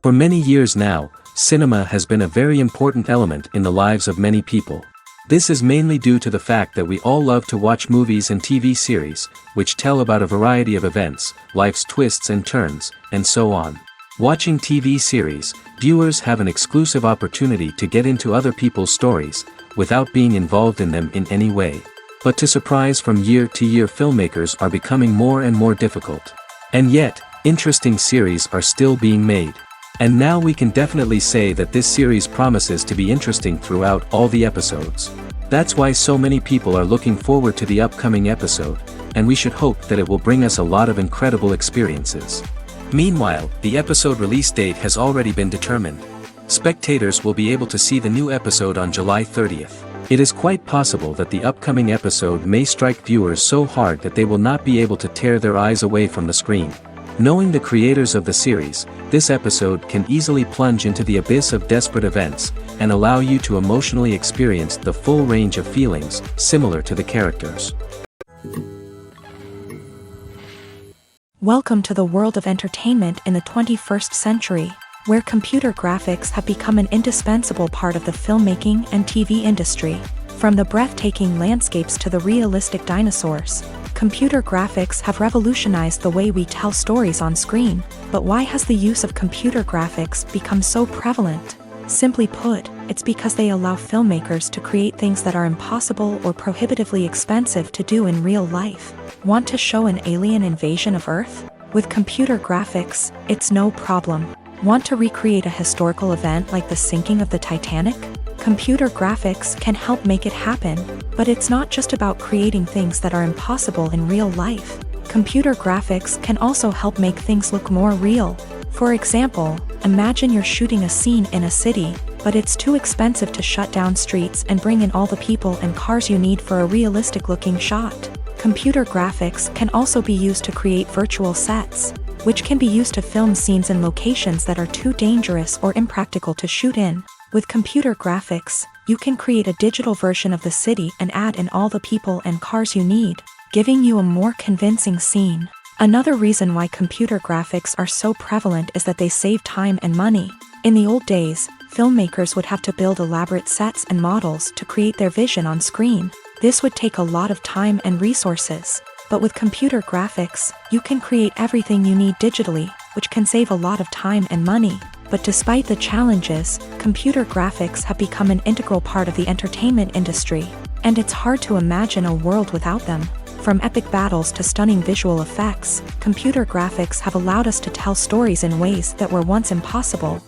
For many years now, cinema has been a very important element in the lives of many people. This is mainly due to the fact that we all love to watch movies and TV series, which tell about a variety of events, life's twists and turns, and so on. Watching TV series, viewers have an exclusive opportunity to get into other people's stories, without being involved in them in any way. But to surprise from year to year, filmmakers are becoming more and more difficult. And yet, interesting series are still being made. And now we can definitely say that this series promises to be interesting throughout all the episodes. That's why so many people are looking forward to the upcoming episode, and we should hope that it will bring us a lot of incredible experiences. Meanwhile, the episode release date has already been determined. Spectators will be able to see the new episode on July 30th. It is quite possible that the upcoming episode may strike viewers so hard that they will not be able to tear their eyes away from the screen. Knowing the creators of the series, this episode can easily plunge into the abyss of desperate events, and allow you to emotionally experience the full range of feelings, similar to the characters. Welcome to the world of entertainment in the 21st century, where computer graphics have become an indispensable part of the filmmaking and TV industry. From the breathtaking landscapes to the realistic dinosaurs, computer graphics have revolutionized the way we tell stories on screen. But why has the use of computer graphics become so prevalent? Simply put, it's because they allow filmmakers to create things that are impossible or prohibitively expensive to do in real life. Want to show an alien invasion of Earth? With computer graphics, it's no problem. Want to recreate a historical event like the sinking of the Titanic? Computer graphics can help make it happen, but it's not just about creating things that are impossible in real life. Computer graphics can also help make things look more real. For example, imagine you're shooting a scene in a city, but it's too expensive to shut down streets and bring in all the people and cars you need for a realistic-looking shot. Computer graphics can also be used to create virtual sets, which can be used to film scenes in locations that are too dangerous or impractical to shoot in. With computer graphics, you can create a digital version of the city and add in all the people and cars you need, giving you a more convincing scene. Another reason why computer graphics are so prevalent is that they save time and money. In the old days, filmmakers would have to build elaborate sets and models to create their vision on screen. This would take a lot of time and resources. But with computer graphics, you can create everything you need digitally, which can save a lot of time and money. But despite the challenges, computer graphics have become an integral part of the entertainment industry, and it's hard to imagine a world without them. From epic battles to stunning visual effects, computer graphics have allowed us to tell stories in ways that were once impossible.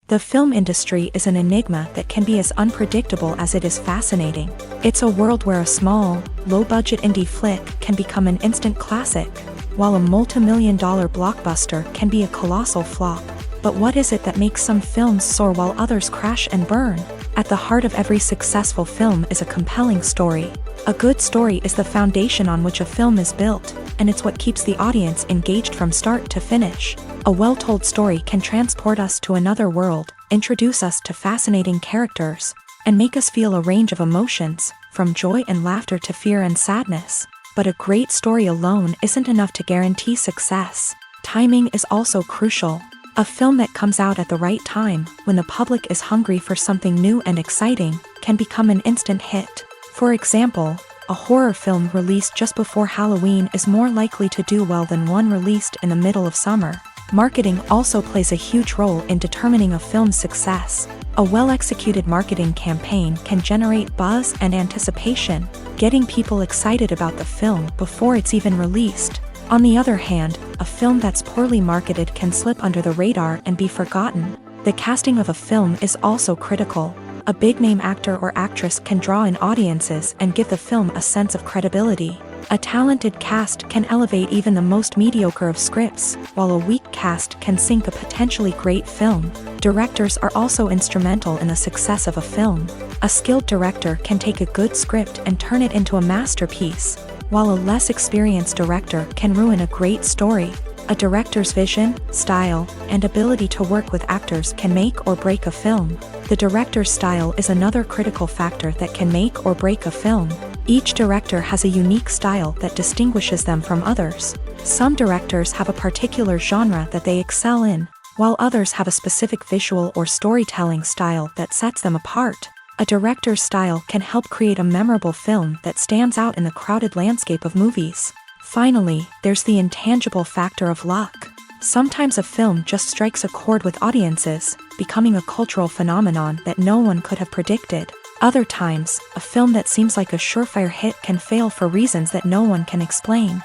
The film industry is an enigma that can be as unpredictable as it is fascinating. It's a world where a small, low-budget indie flick can become an instant classic, while a multi-million-dollar blockbuster can be a colossal flop. But what is it that makes some films soar while others crash and burn? At the heart of every successful film is a compelling story. A good story is the foundation on which a film is built, and it's what keeps the audience engaged from start to finish. A well-told story can transport us to another world, introduce us to fascinating characters, and make us feel a range of emotions, from joy and laughter to fear and sadness. But a great story alone isn't enough to guarantee success. Timing is also crucial. A film that comes out at the right time, when the public is hungry for something new and exciting, can become an instant hit. For example, a horror film released just before Halloween is more likely to do well than one released in the middle of summer. Marketing also plays a huge role in determining a film's success. A well-executed marketing campaign can generate buzz and anticipation, getting people excited about the film before it's even released. On the other hand, a film that's poorly marketed can slip under the radar and be forgotten. The casting of a film is also critical. A big-name actor or actress can draw in audiences and give the film a sense of credibility. A talented cast can elevate even the most mediocre of scripts, while a weak cast can sink a potentially great film. Directors are also instrumental in the success of a film. A skilled director can take a good script and turn it into a masterpiece, while a less experienced director can ruin a great story. A director's vision, style, and ability to work with actors can make or break a film. The director's style is another critical factor that can make or break a film. Each director has a unique style that distinguishes them from others. Some directors have a particular genre that they excel in, while others have a specific visual or storytelling style that sets them apart. A director's style can help create a memorable film that stands out in the crowded landscape of movies. Finally, there's the intangible factor of luck. Sometimes a film just strikes a chord with audiences, becoming a cultural phenomenon that no one could have predicted. Other times, a film that seems like a surefire hit can fail for reasons that no one can explain.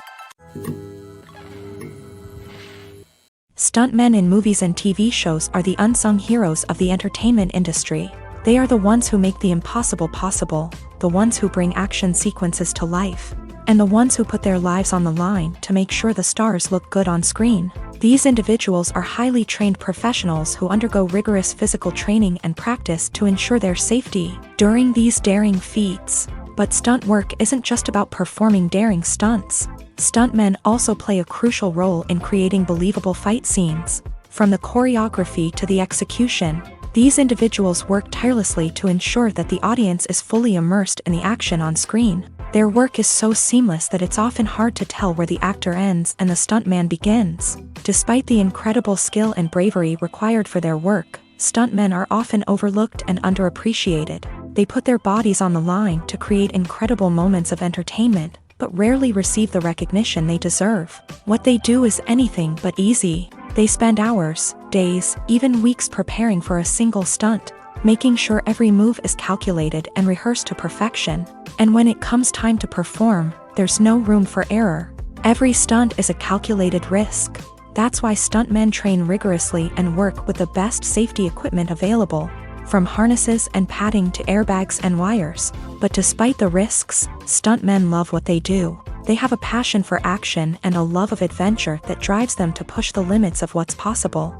Stuntmen in movies and TV shows are the unsung heroes of the entertainment industry. They are the ones who make the impossible possible, the ones who bring action sequences to life, and the ones who put their lives on the line to make sure the stars look good on screen. These individuals are highly trained professionals who undergo rigorous physical training and practice to ensure their safety during these daring feats. But stunt work isn't just about performing daring stunts. Stuntmen also play a crucial role in creating believable fight scenes. From the choreography to the execution, these individuals work tirelessly to ensure that the audience is fully immersed in the action on screen. Their work is so seamless that it's often hard to tell where the actor ends and the stuntman begins. Despite the incredible skill and bravery required for their work, stuntmen are often overlooked and underappreciated. They put their bodies on the line to create incredible moments of entertainment, but rarely receive the recognition they deserve. What they do is anything but easy. They spend hours, days, even weeks preparing for a single stunt, making sure every move is calculated and rehearsed to perfection. And when it comes time to perform, there's no room for error. Every stunt is a calculated risk. That's why stuntmen train rigorously and work with the best safety equipment available, from harnesses and padding to airbags and wires. But despite the risks, stuntmen love what they do. They have a passion for action and a love of adventure that drives them to push the limits of what's possible.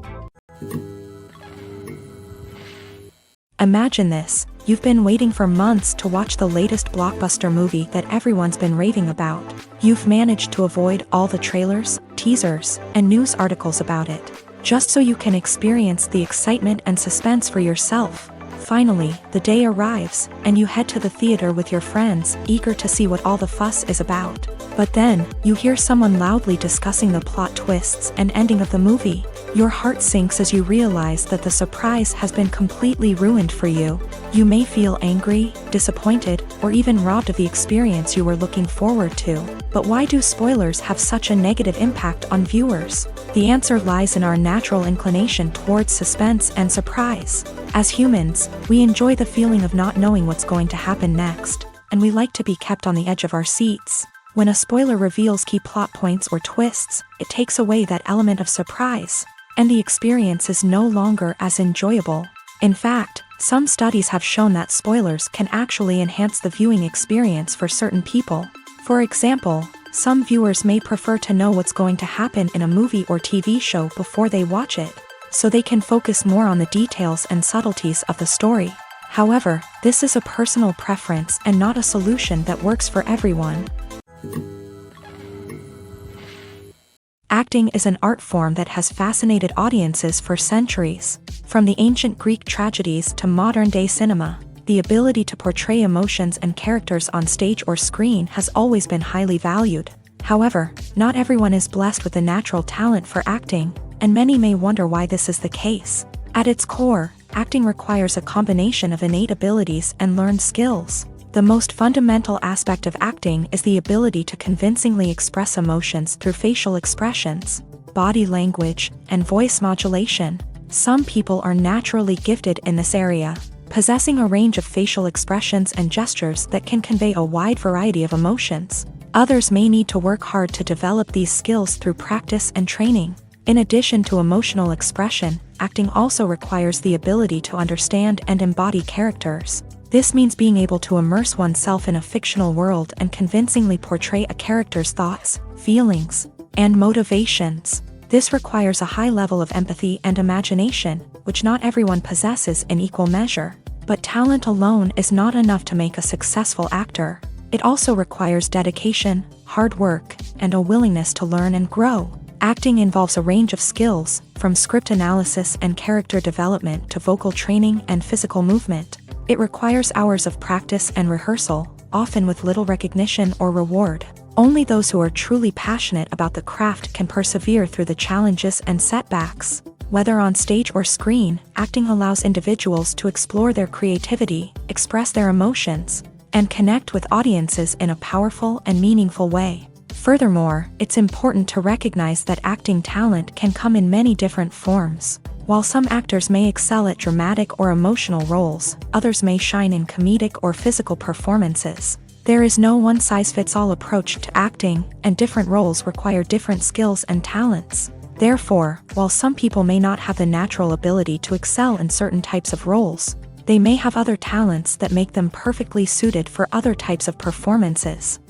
Imagine this: you've been waiting for months to watch the latest blockbuster movie that everyone's been raving about. You've managed to avoid all the trailers, teasers, and news articles about it, just so you can experience the excitement and suspense for yourself. Finally, the day arrives, and you head to the theater with your friends, eager to see what all the fuss is about. But then, you hear someone loudly discussing the plot twists and ending of the movie. Your heart sinks as you realize that the surprise has been completely ruined for you. You may feel angry, disappointed, or even robbed of the experience you were looking forward to. But why do spoilers have such a negative impact on viewers? The answer lies in our natural inclination towards suspense and surprise. As humans, we enjoy the feeling of not knowing what's going to happen next, and we like to be kept on the edge of our seats. When a spoiler reveals key plot points or twists, it takes away that element of surprise, and the experience is no longer as enjoyable. In fact, some studies have shown that spoilers can actually enhance the viewing experience for certain people. For example, some viewers may prefer to know what's going to happen in a movie or TV show before they watch it, so they can focus more on the details and subtleties of the story. However, this is a personal preference and not a solution that works for everyone. Acting is an art form that has fascinated audiences for centuries. From the ancient Greek tragedies to modern-day cinema, the ability to portray emotions and characters on stage or screen has always been highly valued. However, not everyone is blessed with the natural talent for acting, and many may wonder why this is the case. At its core, acting requires a combination of innate abilities and learned skills. The most fundamental aspect of acting is the ability to convincingly express emotions through facial expressions, body language, and voice modulation. Some people are naturally gifted in this area, possessing a range of facial expressions and gestures that can convey a wide variety of emotions. Others may need to work hard to develop these skills through practice and training. In addition to emotional expression, acting also requires the ability to understand and embody characters. This means being able to immerse oneself in a fictional world and convincingly portray a character's thoughts, feelings, and motivations. This requires a high level of empathy and imagination, which not everyone possesses in equal measure. But talent alone is not enough to make a successful actor. It also requires dedication, hard work, and a willingness to learn and grow. Acting involves a range of skills, from script analysis and character development to vocal training and physical movement. It requires hours of practice and rehearsal, often with little recognition or reward. Only those who are truly passionate about the craft can persevere through the challenges and setbacks. Whether on stage or screen, acting allows individuals to explore their creativity, express their emotions, and connect with audiences in a powerful and meaningful way. Furthermore, it's important to recognize that acting talent can come in many different forms. While some actors may excel at dramatic or emotional roles, others may shine in comedic or physical performances. There is no one-size-fits-all approach to acting, and different roles require different skills and talents. Therefore, while some people may not have the natural ability to excel in certain types of roles, they may have other talents that make them perfectly suited for other types of performances.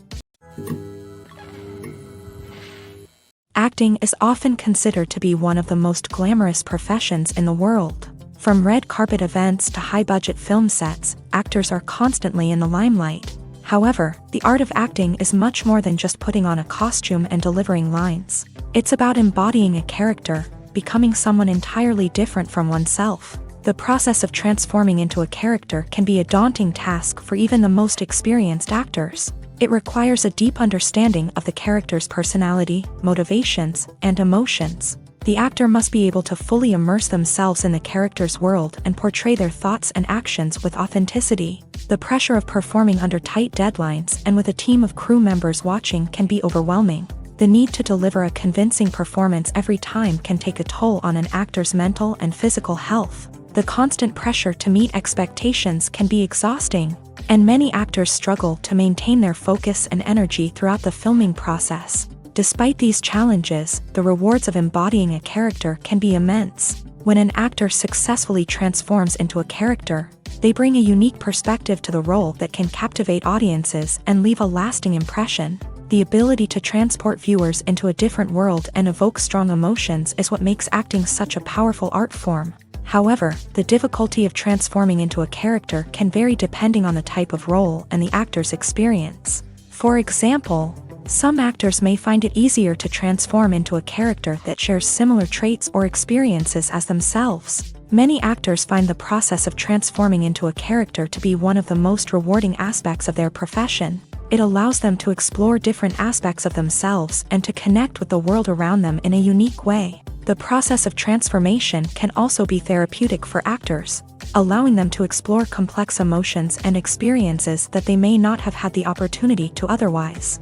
Acting is often considered to be one of the most glamorous professions in the world. From red carpet events to high-budget film sets, actors are constantly in the limelight. However, the art of acting is much more than just putting on a costume and delivering lines. It's about embodying a character, becoming someone entirely different from oneself. The process of transforming into a character can be a daunting task for even the most experienced actors. It requires a deep understanding of the character's personality, motivations, and emotions. The actor must be able to fully immerse themselves in the character's world and portray their thoughts and actions with authenticity. The pressure of performing under tight deadlines and with a team of crew members watching can be overwhelming. The need to deliver a convincing performance every time can take a toll on an actor's mental and physical health. The constant pressure to meet expectations can be exhausting, and many actors struggle to maintain their focus and energy throughout the filming process. Despite these challenges, the rewards of embodying a character can be immense. When an actor successfully transforms into a character, they bring a unique perspective to the role that can captivate audiences and leave a lasting impression. The ability to transport viewers into a different world and evoke strong emotions is what makes acting such a powerful art form. However, the difficulty of transforming into a character can vary depending on the type of role and the actor's experience. For example, some actors may find it easier to transform into a character that shares similar traits or experiences as themselves. Many actors find the process of transforming into a character to be one of the most rewarding aspects of their profession. It allows them to explore different aspects of themselves and to connect with the world around them in a unique way. The process of transformation can also be therapeutic for actors, allowing them to explore complex emotions and experiences that they may not have had the opportunity to otherwise.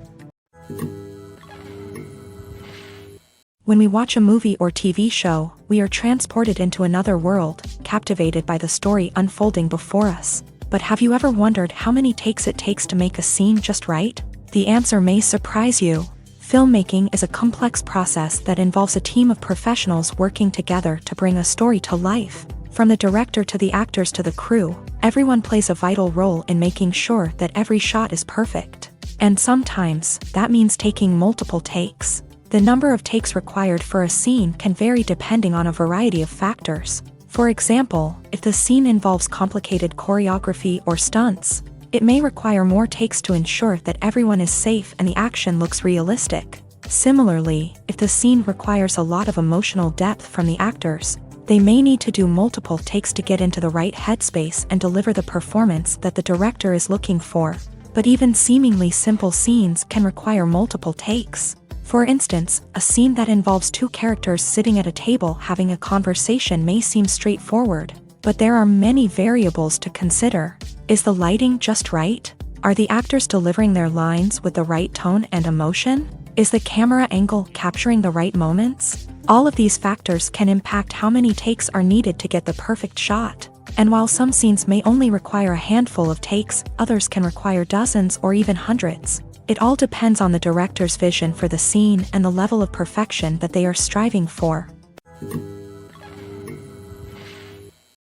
When we watch a movie or TV show, we are transported into another world, captivated by the story unfolding before us. But have you ever wondered how many takes it takes to make a scene just right? The answer may surprise you. Filmmaking is a complex process that involves a team of professionals working together to bring a story to life. From the director to the actors to the crew, everyone plays a vital role in making sure that every shot is perfect. And sometimes, that means taking multiple takes. The number of takes required for a scene can vary depending on a variety of factors. For example, if the scene involves complicated choreography or stunts, it may require more takes to ensure that everyone is safe and the action looks realistic. Similarly, if the scene requires a lot of emotional depth from the actors, they may need to do multiple takes to get into the right headspace and deliver the performance that the director is looking for. But even seemingly simple scenes can require multiple takes. For instance, a scene that involves two characters sitting at a table having a conversation may seem straightforward, but there are many variables to consider. Is the lighting just right? Are the actors delivering their lines with the right tone and emotion? Is the camera angle capturing the right moments? All of these factors can impact how many takes are needed to get the perfect shot. And while some scenes may only require a handful of takes, others can require dozens or even hundreds. It all depends on the director's vision for the scene and the level of perfection that they are striving for.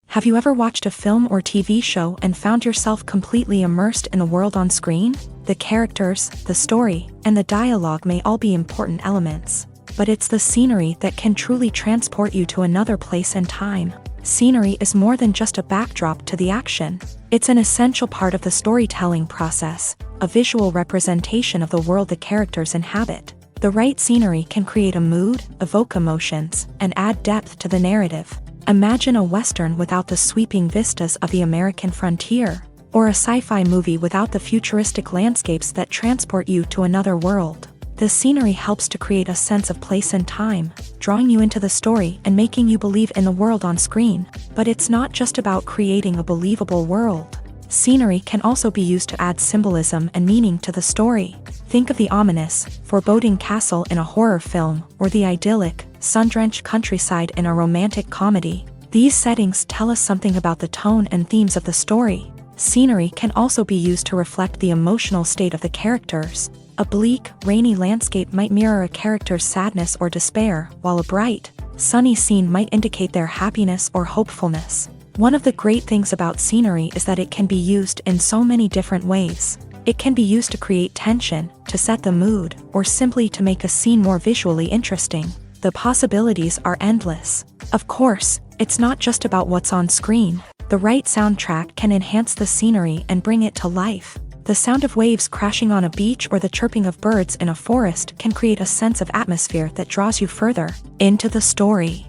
Have you ever watched a film or TV show and found yourself completely immersed in the world on screen? The characters, the story, and the dialogue may all be important elements, but it's the scenery that can truly transport you to another place and time. Scenery is more than just a backdrop to the action. It's an essential part of the storytelling process, a visual representation of the world the characters inhabit. The right scenery can create a mood, evoke emotions, and add depth to the narrative. Imagine a Western without the sweeping vistas of the American frontier. or a sci-fi movie without the futuristic landscapes that transport you to another world. The scenery helps to create a sense of place and time, drawing you into the story and making you believe in the world on screen. But it's not just about creating a believable world. Scenery can also be used to add symbolism and meaning to the story. Think of the ominous, foreboding castle in a horror film, or the idyllic, sun-drenched countryside in a romantic comedy. These settings tell us something about the tone and themes of the story. Scenery can also be used to reflect the emotional state of the characters. A bleak, rainy landscape might mirror a character's sadness or despair, while a bright, sunny scene might indicate their happiness or hopefulness. One of the great things about scenery is that it can be used in so many different ways. It can be used to create tension, to set the mood, or simply to make a scene more visually interesting. The possibilities are endless. Of course, it's not just about what's on screen. The right soundtrack can enhance the scenery and bring it to life. The sound of waves crashing on a beach or the chirping of birds in a forest can create a sense of atmosphere that draws you further into the story.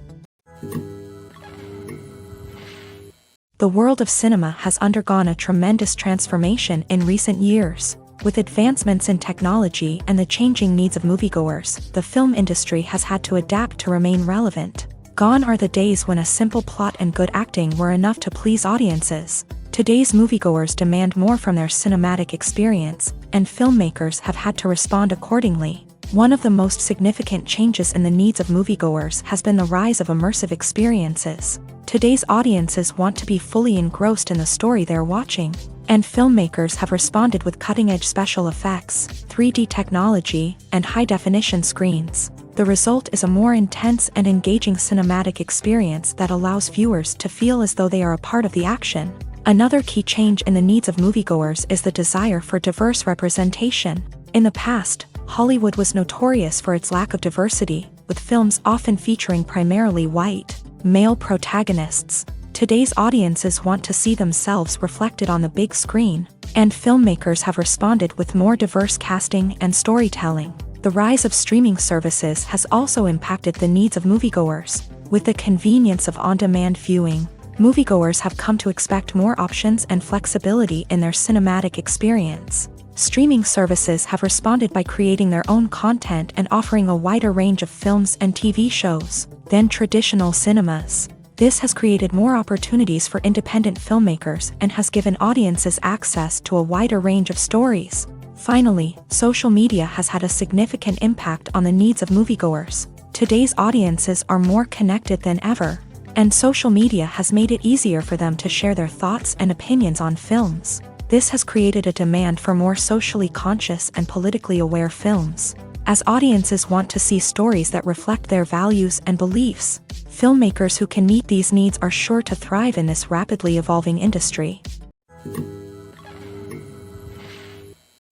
The world of cinema has undergone a tremendous transformation in recent years. With advancements in technology and the changing needs of moviegoers, the film industry has had to adapt to remain relevant. Gone are the days when a simple plot and good acting were enough to please audiences. Today's moviegoers demand more from their cinematic experience, and filmmakers have had to respond accordingly. One of the most significant changes in the needs of moviegoers has been the rise of immersive experiences. Today's audiences want to be fully engrossed in the story they're watching, and filmmakers have responded with cutting-edge special effects, 3D technology, and high-definition screens. The result is a more intense and engaging cinematic experience that allows viewers to feel as though they are a part of the action. Another key change in the needs of moviegoers is the desire for diverse representation. In the past, Hollywood was notorious for its lack of diversity, with films often featuring primarily white, male protagonists. Today's audiences want to see themselves reflected on the big screen, and filmmakers have responded with more diverse casting and storytelling. The rise of streaming services has also impacted the needs of moviegoers. With the convenience of on-demand viewing, moviegoers have come to expect more options and flexibility in their cinematic experience. Streaming services have responded by creating their own content and offering a wider range of films and TV shows than traditional cinemas. This has created more opportunities for independent filmmakers and has given audiences access to a wider range of stories. Finally, social media has had a significant impact on the needs of moviegoers. Today's audiences are more connected than ever, and social media has made it easier for them to share their thoughts and opinions on films. This has created a demand for more socially conscious and politically aware films. As audiences want to see stories that reflect their values and beliefs, filmmakers who can meet these needs are sure to thrive in this rapidly evolving industry.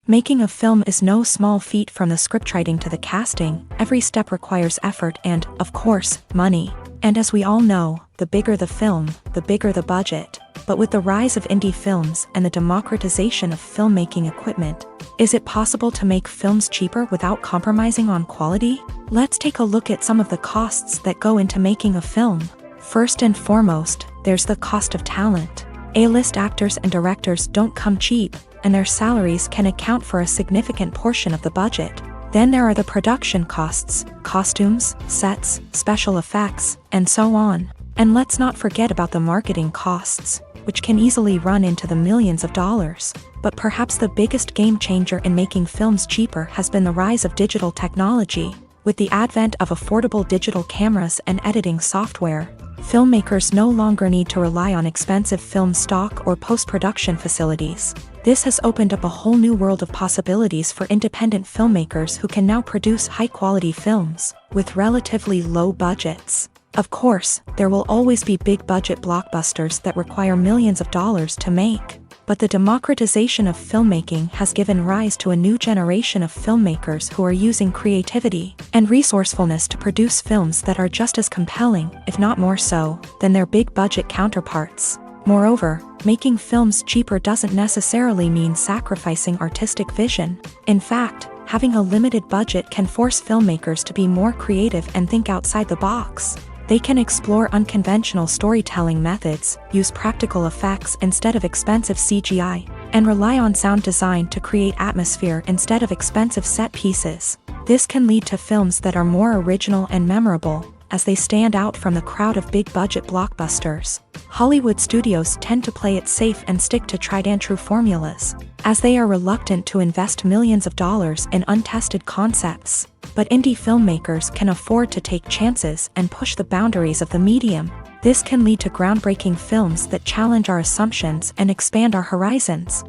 Making a film is no small feat. From the scriptwriting to the casting, every step requires effort and, of course, money. And as we all know, the bigger the film, the bigger the budget. But with the rise of indie films and the democratization of filmmaking equipment, is it possible to make films cheaper without compromising on quality? Let's take a look at some of the costs that go into making a film. First and foremost, there's the cost of talent. A-list actors and directors don't come cheap, and their salaries can account for a significant portion of the budget. Then there are the production costs, costumes, sets, special effects, and so on. And let's not forget about the marketing costs, which can easily run into the millions of dollars. But perhaps the biggest game changer in making films cheaper has been the rise of digital technology. With the advent of affordable digital cameras and editing software, filmmakers no longer need to rely on expensive film stock or post-production facilities. This has opened up a whole new world of possibilities for independent filmmakers who can now produce high-quality films with relatively low budgets. Of course, there will always be big-budget blockbusters that require millions of dollars to make. But the democratization of filmmaking has given rise to a new generation of filmmakers who are using creativity and resourcefulness to produce films that are just as compelling, if not more so, than their big-budget counterparts. Moreover, making films cheaper doesn't necessarily mean sacrificing artistic vision. In fact, having a limited budget can force filmmakers to be more creative and think outside the box. They can explore unconventional storytelling methods, use practical effects instead of expensive CGI, and rely on sound design to create atmosphere instead of expensive set pieces. This can lead to films that are more original and memorable, as they stand out from the crowd of big-budget blockbusters. Hollywood studios tend to play it safe and stick to tried-and-true formulas, as they are reluctant to invest millions of dollars in untested concepts. But indie filmmakers can afford to take chances and push the boundaries of the medium. This can lead to groundbreaking films that challenge our assumptions and expand our horizons.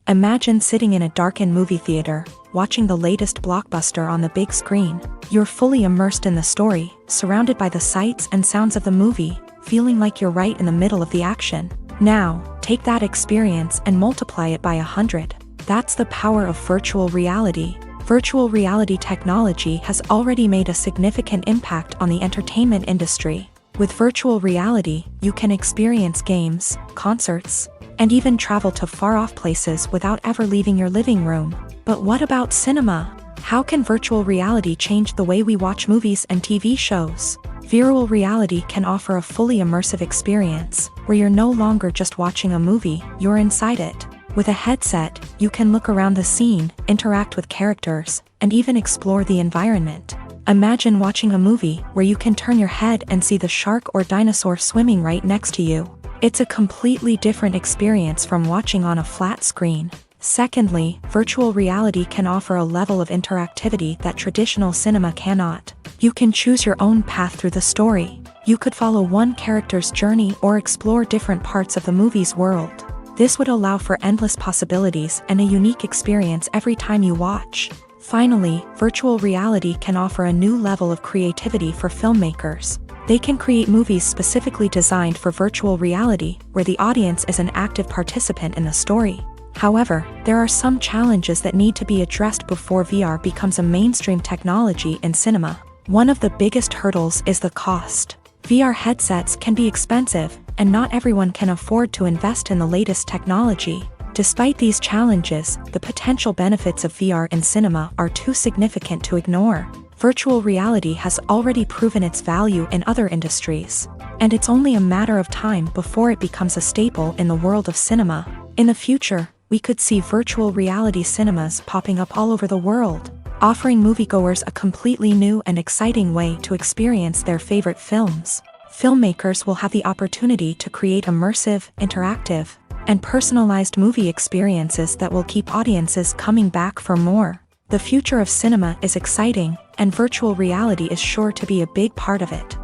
Imagine sitting in a darkened movie theater, watching the latest blockbuster on the big screen. You're fully immersed in the story, surrounded by the sights and sounds of the movie, feeling like you're right in the middle of the action. Now, take that experience and multiply it by 100. That's the power of virtual reality. Virtual reality technology has already made a significant impact on the entertainment industry. With virtual reality, you can experience games, concerts, and even travel to far-off places without ever leaving your living room. But what about cinema? How can virtual reality change the way we watch movies and TV shows? Virtual reality can offer a fully immersive experience, where you're no longer just watching a movie, you're inside it. With a headset, you can look around the scene, interact with characters, and even explore the environment. Imagine watching a movie where you can turn your head and see the shark or dinosaur swimming right next to you. It's a completely different experience from watching on a flat screen. Secondly, virtual reality can offer a level of interactivity that traditional cinema cannot. You can choose your own path through the story. You could follow one character's journey or explore different parts of the movie's world. This would allow for endless possibilities and a unique experience every time you watch. Finally, virtual reality can offer a new level of creativity for filmmakers. They can create movies specifically designed for virtual reality, where the audience is an active participant in the story. However, there are some challenges that need to be addressed before VR becomes a mainstream technology in cinema. One of the biggest hurdles is the cost. VR headsets can be expensive, and not everyone can afford to invest in the latest technology. Despite these challenges, the potential benefits of VR in cinema are too significant to ignore. Virtual reality has already proven its value in other industries, and it's only a matter of time before it becomes a staple in the world of cinema. In the future, we could see virtual reality cinemas popping up all over the world, offering moviegoers a completely new and exciting way to experience their favorite films. Filmmakers will have the opportunity to create immersive, interactive, and personalized movie experiences that will keep audiences coming back for more. The future of cinema is exciting, and virtual reality is sure to be a big part of it.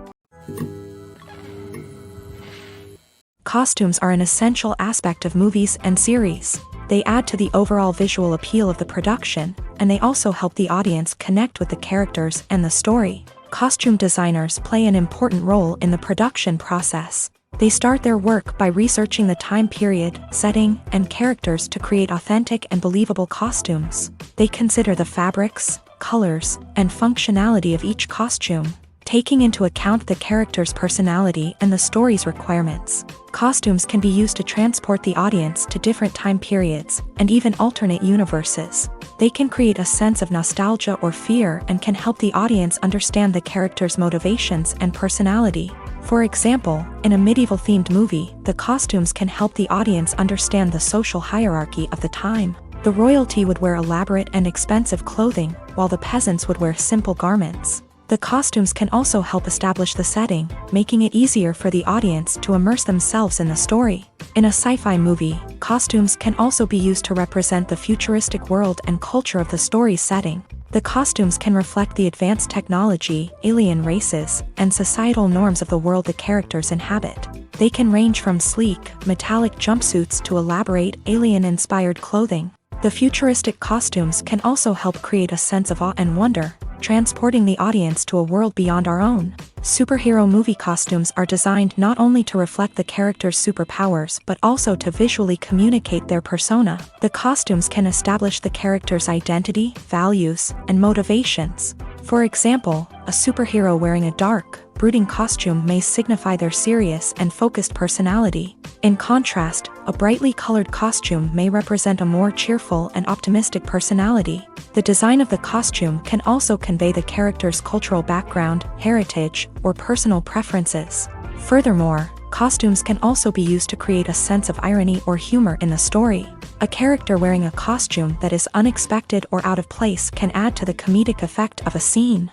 Costumes are an essential aspect of movies and series. They add to the overall visual appeal of the production, and they also help the audience connect with the characters and the story. Costume designers play an important role in the production process. They start their work by researching the time period, setting, and characters to create authentic and believable costumes. They consider the fabrics, colors, and functionality of each costume, taking into account the character's personality and the story's requirements. Costumes can be used to transport the audience to different time periods, and even alternate universes. They can create a sense of nostalgia or fear and can help the audience understand the character's motivations and personality. For example, in a medieval-themed movie, the costumes can help the audience understand the social hierarchy of the time. The royalty would wear elaborate and expensive clothing, while the peasants would wear simple garments. The costumes can also help establish the setting, making it easier for the audience to immerse themselves in the story. In a sci-fi movie, costumes can also be used to represent the futuristic world and culture of the story's setting. The costumes can reflect the advanced technology, alien races, and societal norms of the world the characters inhabit. They can range from sleek, metallic jumpsuits to elaborate, alien-inspired clothing. The futuristic costumes can also help create a sense of awe and wonder, transporting the audience to a world beyond our own. Superhero movie costumes are designed not only to reflect the character's superpowers but also to visually communicate their persona. The costumes can establish the character's identity, values, and motivations. For example, a superhero wearing a dark, brooding costume may signify their serious and focused personality. In contrast, a brightly colored costume may represent a more cheerful and optimistic personality. The design of the costume can also convey the character's cultural background, heritage, or personal preferences. Furthermore, costumes can also be used to create a sense of irony or humor in the story. A character wearing a costume that is unexpected or out of place can add to the comedic effect of a scene.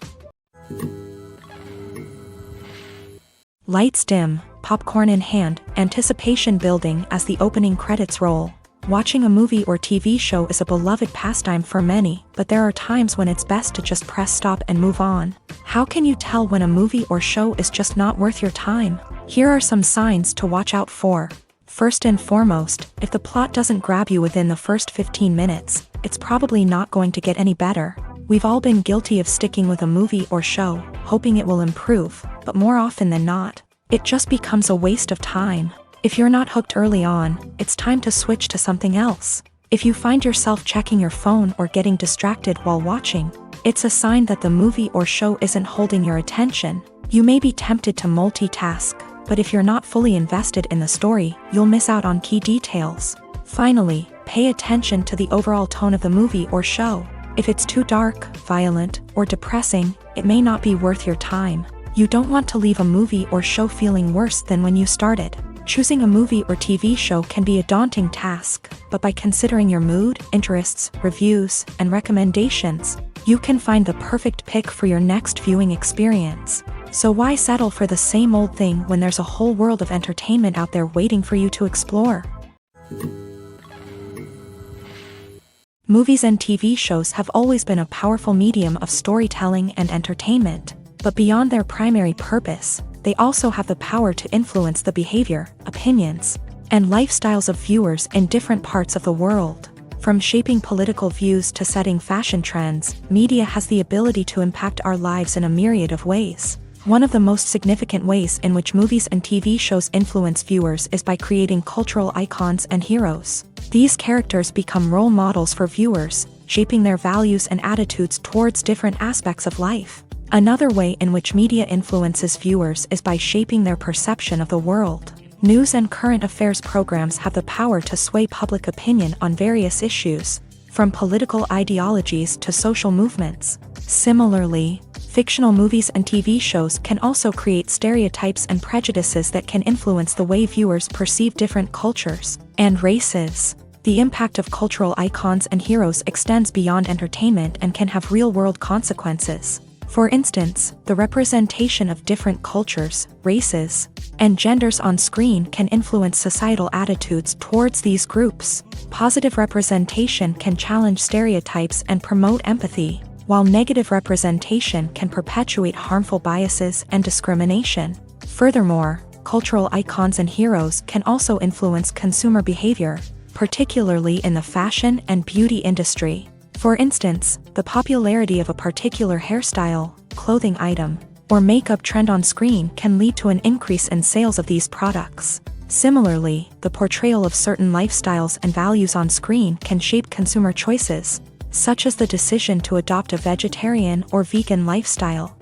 Lights dim, popcorn in hand, anticipation building as the opening credits roll. Watching a movie or TV show is a beloved pastime for many, but there are times when it's best to just press stop and move on. How can you tell when a movie or show is just not worth your time? Here are some signs to watch out for. First and foremost, if the plot doesn't grab you within the first 15 minutes, it's probably not going to get any better. We've all been guilty of sticking with a movie or show, hoping it will improve, but more often than not, it just becomes a waste of time. If you're not hooked early on, it's time to switch to something else. If you find yourself checking your phone or getting distracted while watching, it's a sign that the movie or show isn't holding your attention. You may be tempted to multitask, but if you're not fully invested in the story, you'll miss out on key details. Finally, pay attention to the overall tone of the movie or show. If it's too dark, violent, or depressing, it may not be worth your time. You don't want to leave a movie or show feeling worse than when you started. Choosing a movie or TV show can be a daunting task, but by considering your mood, interests, reviews, and recommendations, you can find the perfect pick for your next viewing experience. So why settle for the same old thing when there's a whole world of entertainment out there waiting for you to explore? Movies and TV shows have always been a powerful medium of storytelling and entertainment, but beyond their primary purpose, they also have the power to influence the behavior, opinions, and lifestyles of viewers in different parts of the world. From shaping political views to setting fashion trends, media has the ability to impact our lives in a myriad of ways. One of the most significant ways in which movies and TV shows influence viewers is by creating cultural icons and heroes. These characters become role models for viewers, shaping their values and attitudes towards different aspects of life. Another way in which media influences viewers is by shaping their perception of the world. News and current affairs programs have the power to sway public opinion on various issues, from political ideologies to social movements. Similarly, fictional movies and TV shows can also create stereotypes and prejudices that can influence the way viewers perceive different cultures and races. The impact of cultural icons and heroes extends beyond entertainment and can have real-world consequences. For instance, the representation of different cultures, races, and genders on screen can influence societal attitudes towards these groups. Positive representation can challenge stereotypes and promote empathy, while negative representation can perpetuate harmful biases and discrimination. Furthermore, cultural icons and heroes can also influence consumer behavior, particularly in the fashion and beauty industry. For instance, the popularity of a particular hairstyle, clothing item, or makeup trend on screen can lead to an increase in sales of these products. Similarly, the portrayal of certain lifestyles and values on screen can shape consumer choices, such as the decision to adopt a vegetarian or vegan lifestyle.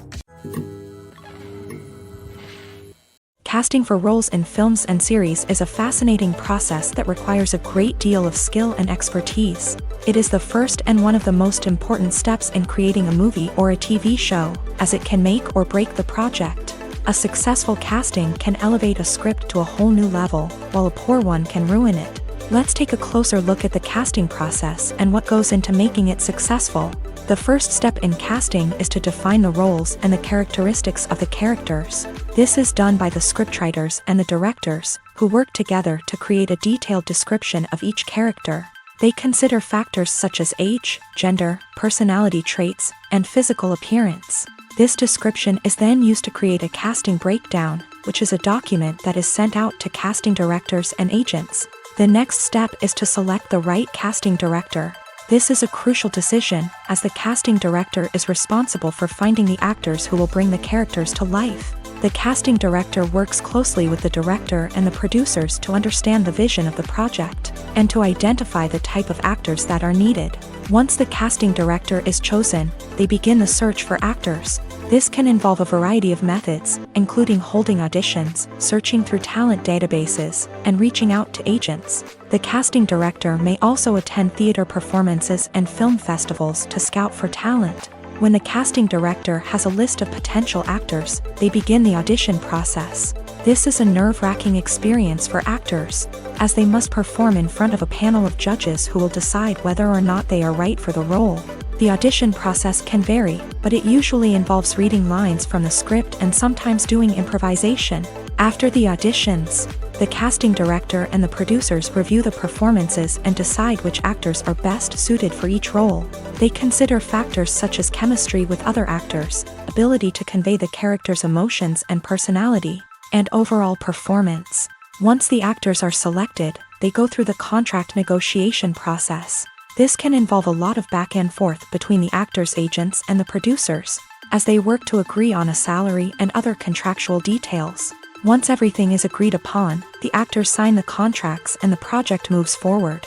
Casting for roles in films and series is a fascinating process that requires a great deal of skill and expertise. It is the first and one of the most important steps in creating a movie or a TV show, as it can make or break the project. A successful casting can elevate a script to a whole new level, while a poor one can ruin it. Let's take a closer look at the casting process and what goes into making it successful. The first step in casting is to define the roles and the characteristics of the characters. This is done by the scriptwriters and the directors, who work together to create a detailed description of each character. They consider factors such as age, gender, personality traits, and physical appearance. This description is then used to create a casting breakdown, which is a document that is sent out to casting directors and agents. The next step is to select the right casting director. This is a crucial decision, as the casting director is responsible for finding the actors who will bring the characters to life. The casting director works closely with the director and the producers to understand the vision of the project, and to identify the type of actors that are needed. Once the casting director is chosen, they begin the search for actors. This can involve a variety of methods, including holding auditions, searching through talent databases, and reaching out to agents. The casting director may also attend theater performances and film festivals to scout for talent. When the casting director has a list of potential actors, they begin the audition process. This is a nerve-wracking experience for actors, as they must perform in front of a panel of judges who will decide whether or not they are right for the role. The audition process can vary, but it usually involves reading lines from the script and sometimes doing improvisation. After the auditions, the casting director and the producers review the performances and decide which actors are best suited for each role. They consider factors such as chemistry with other actors, ability to convey the character's emotions and personality, and overall performance. Once the actors are selected, they go through the contract negotiation process. This can involve a lot of back and forth between the actors' agents and the producers, as they work to agree on a salary and other contractual details. Once everything is agreed upon, the actors sign the contracts and the project moves forward.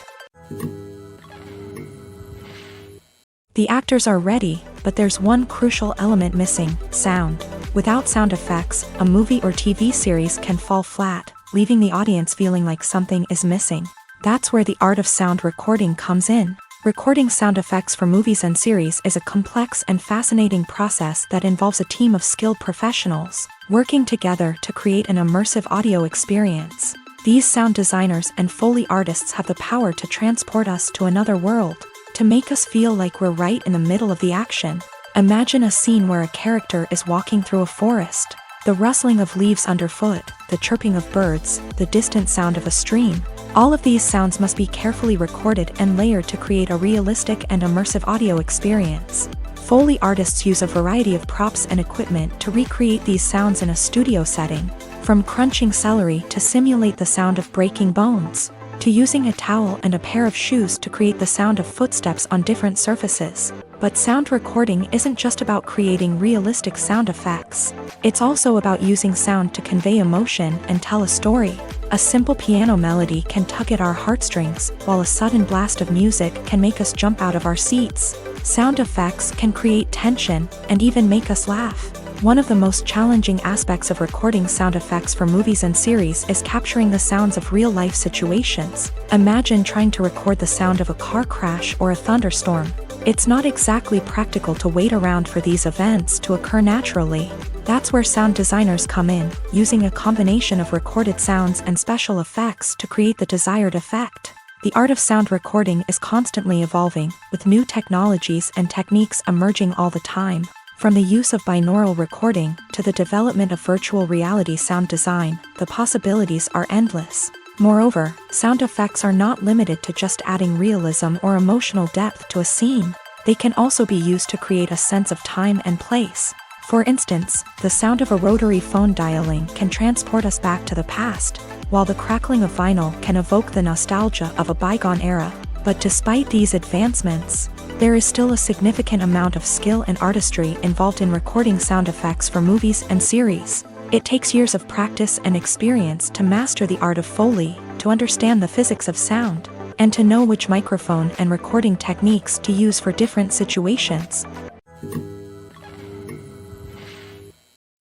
The actors are ready, but there's one crucial element missing: sound. Without sound effects, a movie or TV series can fall flat, leaving the audience feeling like something is missing. That's where the art of sound recording comes in. Recording sound effects for movies and series is a complex and fascinating process that involves a team of skilled professionals working together to create an immersive audio experience. These sound designers and Foley artists have the power to transport us to another world, to make us feel like we're right in the middle of the action. Imagine a scene where a character is walking through a forest. The rustling of leaves underfoot, the chirping of birds, the distant sound of a stream. All of these sounds must be carefully recorded and layered to create a realistic and immersive audio experience. Foley artists use a variety of props and equipment to recreate these sounds in a studio setting, from crunching celery to simulate the sound of breaking bones, to using a towel and a pair of shoes to create the sound of footsteps on different surfaces. But sound recording isn't just about creating realistic sound effects. It's also about using sound to convey emotion and tell a story. A simple piano melody can tug at our heartstrings, while a sudden blast of music can make us jump out of our seats. Sound effects can create tension and even make us laugh. One of the most challenging aspects of recording sound effects for movies and series is capturing the sounds of real-life situations. Imagine trying to record the sound of a car crash or a thunderstorm. It's not exactly practical to wait around for these events to occur naturally. That's where sound designers come in, using a combination of recorded sounds and special effects to create the desired effect. The art of sound recording is constantly evolving, with new technologies and techniques emerging all the time. From the use of binaural recording to the development of virtual reality sound design, the possibilities are endless. Moreover, sound effects are not limited to just adding realism or emotional depth to a scene. They can also be used to create a sense of time and place. For instance, the sound of a rotary phone dialing can transport us back to the past, while the crackling of vinyl can evoke the nostalgia of a bygone era. But despite these advancements, there is still a significant amount of skill and artistry involved in recording sound effects for movies and series. It takes years of practice and experience to master the art of Foley, to understand the physics of sound, and to know which microphone and recording techniques to use for different situations.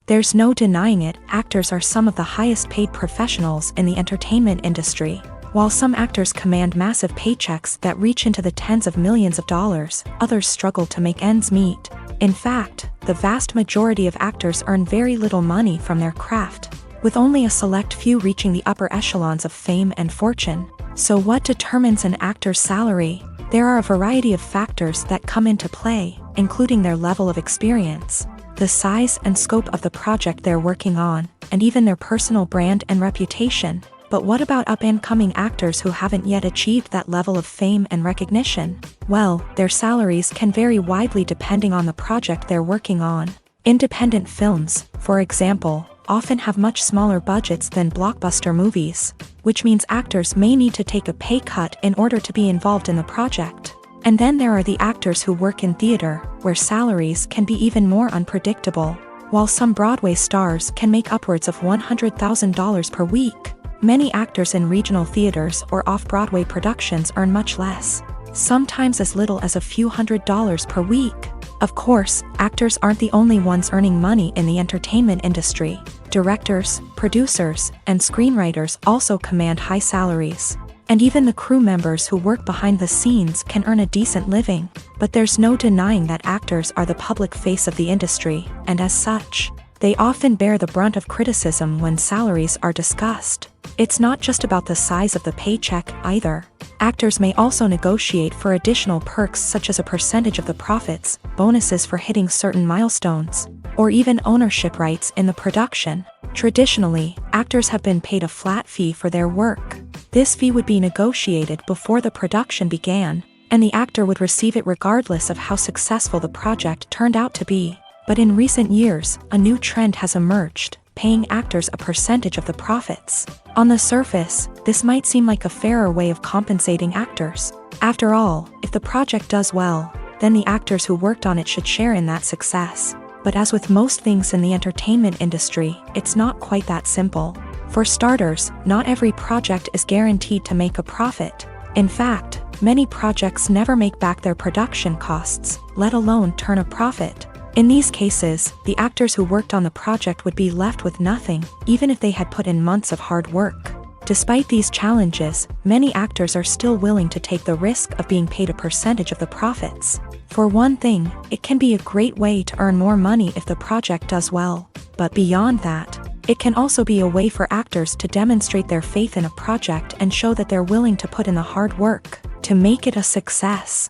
There's no denying it, actors are some of the highest paid professionals in the entertainment industry. While some actors command massive paychecks that reach into the tens of millions of dollars, others struggle to make ends meet. In fact, the vast majority of actors earn very little money from their craft, with only a select few reaching the upper echelons of fame and fortune. So what determines an actor's salary? There are a variety of factors that come into play, including their level of experience, the size and scope of the project they're working on, and even their personal brand and reputation. But what about up-and-coming actors who haven't yet achieved that level of fame and recognition? Well, their salaries can vary widely depending on the project they're working on. Independent films, for example, often have much smaller budgets than blockbuster movies, which means actors may need to take a pay cut in order to be involved in the project. And then there are the actors who work in theater, where salaries can be even more unpredictable. While some Broadway stars can make upwards of $100,000 per week, many actors in regional theaters or off-Broadway productions earn much less, sometimes as little as a few $100s per week. Of course, actors aren't the only ones earning money in the entertainment industry. Directors, producers, and screenwriters also command high salaries. And even the crew members who work behind the scenes can earn a decent living. But there's no denying that actors are the public face of the industry, and as such, they often bear the brunt of criticism when salaries are discussed. It's not just about the size of the paycheck either. Actors may also negotiate for additional perks such as a percentage of the profits, bonuses for hitting certain milestones, or even ownership rights in the production. Traditionally, actors have been paid a flat fee for their work. This fee would be negotiated before the production began, and the actor would receive it regardless of how successful the project turned out to be. But in recent years, a new trend has emerged, paying actors a percentage of the profits. On the surface, this might seem like a fairer way of compensating actors. After all, if the project does well, then the actors who worked on it should share in that success. But as with most things in the entertainment industry, it's not quite that simple. For starters, not every project is guaranteed to make a profit. In fact, many projects never make back their production costs, let alone turn a profit. In these cases, the actors who worked on the project would be left with nothing, even if they had put in months of hard work. Despite these challenges, many actors are still willing to take the risk of being paid a percentage of the profits. For one thing, it can be a great way to earn more money if the project does well. But beyond that, it can also be a way for actors to demonstrate their faith in a project and show that they're willing to put in the hard work to make it a success.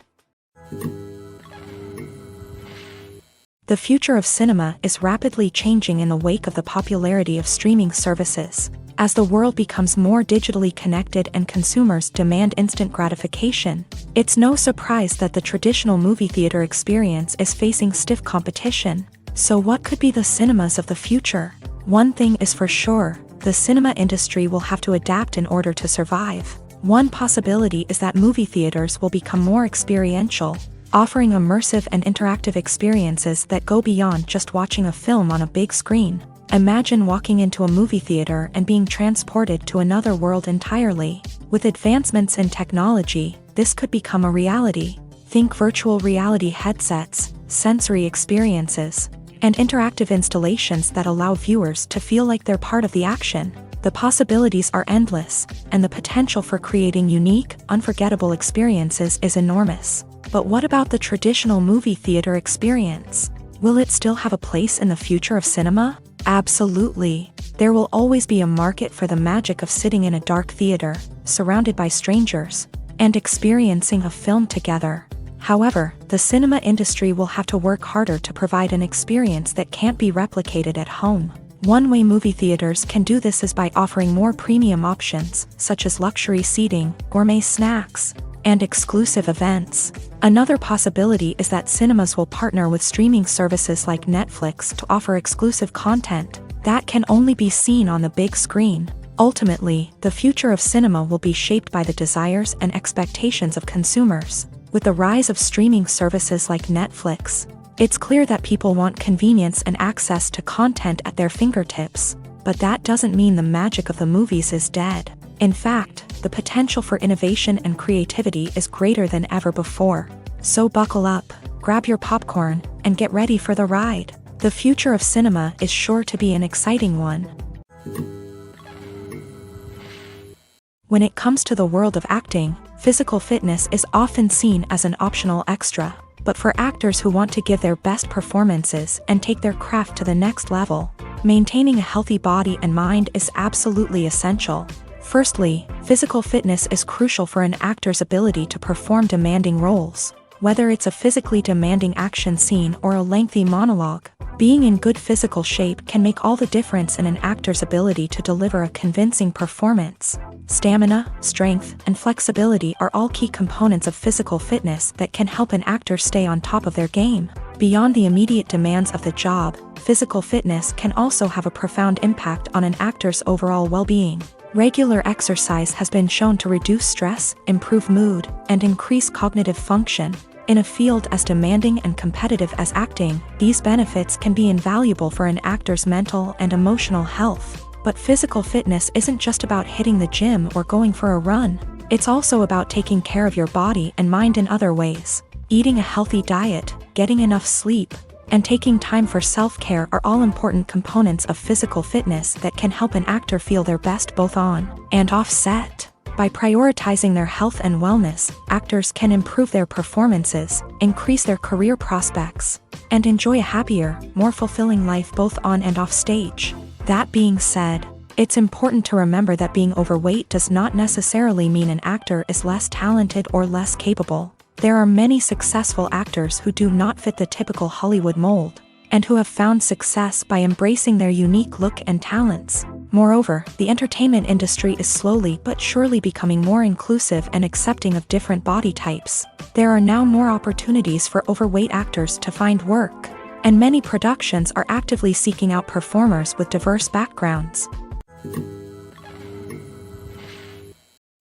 The future of cinema is rapidly changing in the wake of the popularity of streaming services. As the world becomes more digitally connected and consumers demand instant gratification, it's no surprise that the traditional movie theater experience is facing stiff competition. So what could be the cinemas of the future? One thing is for sure, the cinema industry will have to adapt in order to survive. One possibility is that movie theaters will become more experiential, offering immersive and interactive experiences that go beyond just watching a film on a big screen. Imagine walking into a movie theater and being transported to another world entirely. With advancements in technology, this could become a reality. Think virtual reality headsets, sensory experiences, and interactive installations that allow viewers to feel like they're part of the action. The possibilities are endless, and the potential for creating unique, unforgettable experiences is enormous. But what about the traditional movie theater experience? Will it still have a place in the future of cinema? Absolutely. There will always be a market for the magic of sitting in a dark theater, surrounded by strangers, and experiencing a film together. However, the cinema industry will have to work harder to provide an experience that can't be replicated at home. One way movie theaters can do this is by offering more premium options, such as luxury seating, gourmet snacks, and exclusive events. Another possibility is that cinemas will partner with streaming services like Netflix to offer exclusive content that can only be seen on the big screen. Ultimately, the future of cinema will be shaped by the desires and expectations of consumers. With the rise of streaming services like Netflix, it's clear that people want convenience and access to content at their fingertips. But that doesn't mean the magic of the movies is dead. In fact, the potential for innovation and creativity is greater than ever before. So buckle up, grab your popcorn, and get ready for the ride. The future of cinema is sure to be an exciting one. When it comes to the world of acting, physical fitness is often seen as an optional extra. But for actors who want to give their best performances and take their craft to the next level, maintaining a healthy body and mind is absolutely essential. Firstly, physical fitness is crucial for an actor's ability to perform demanding roles. Whether it's a physically demanding action scene or a lengthy monologue, being in good physical shape can make all the difference in an actor's ability to deliver a convincing performance. Stamina, strength, and flexibility are all key components of physical fitness that can help an actor stay on top of their game. Beyond the immediate demands of the job, physical fitness can also have a profound impact on an actor's overall well-being. Regular exercise has been shown to reduce stress, improve mood, and increase cognitive function. In a field as demanding and competitive as acting, these benefits can be invaluable for an actor's mental and emotional health. But physical fitness isn't just about hitting the gym or going for a run. It's also about taking care of your body and mind in other ways. Eating a healthy diet, getting enough sleep, and taking time for self-care are all important components of physical fitness that can help an actor feel their best both on and off set. By prioritizing their health and wellness, actors can improve their performances, increase their career prospects, and enjoy a happier, more fulfilling life both on and off stage. That being said, it's important to remember that being overweight does not necessarily mean an actor is less talented or less capable. There are many successful actors who do not fit the typical Hollywood mold, and who have found success by embracing their unique look and talents. Moreover, the entertainment industry is slowly but surely becoming more inclusive and accepting of different body types. There are now more opportunities for overweight actors to find work, and many productions are actively seeking out performers with diverse backgrounds.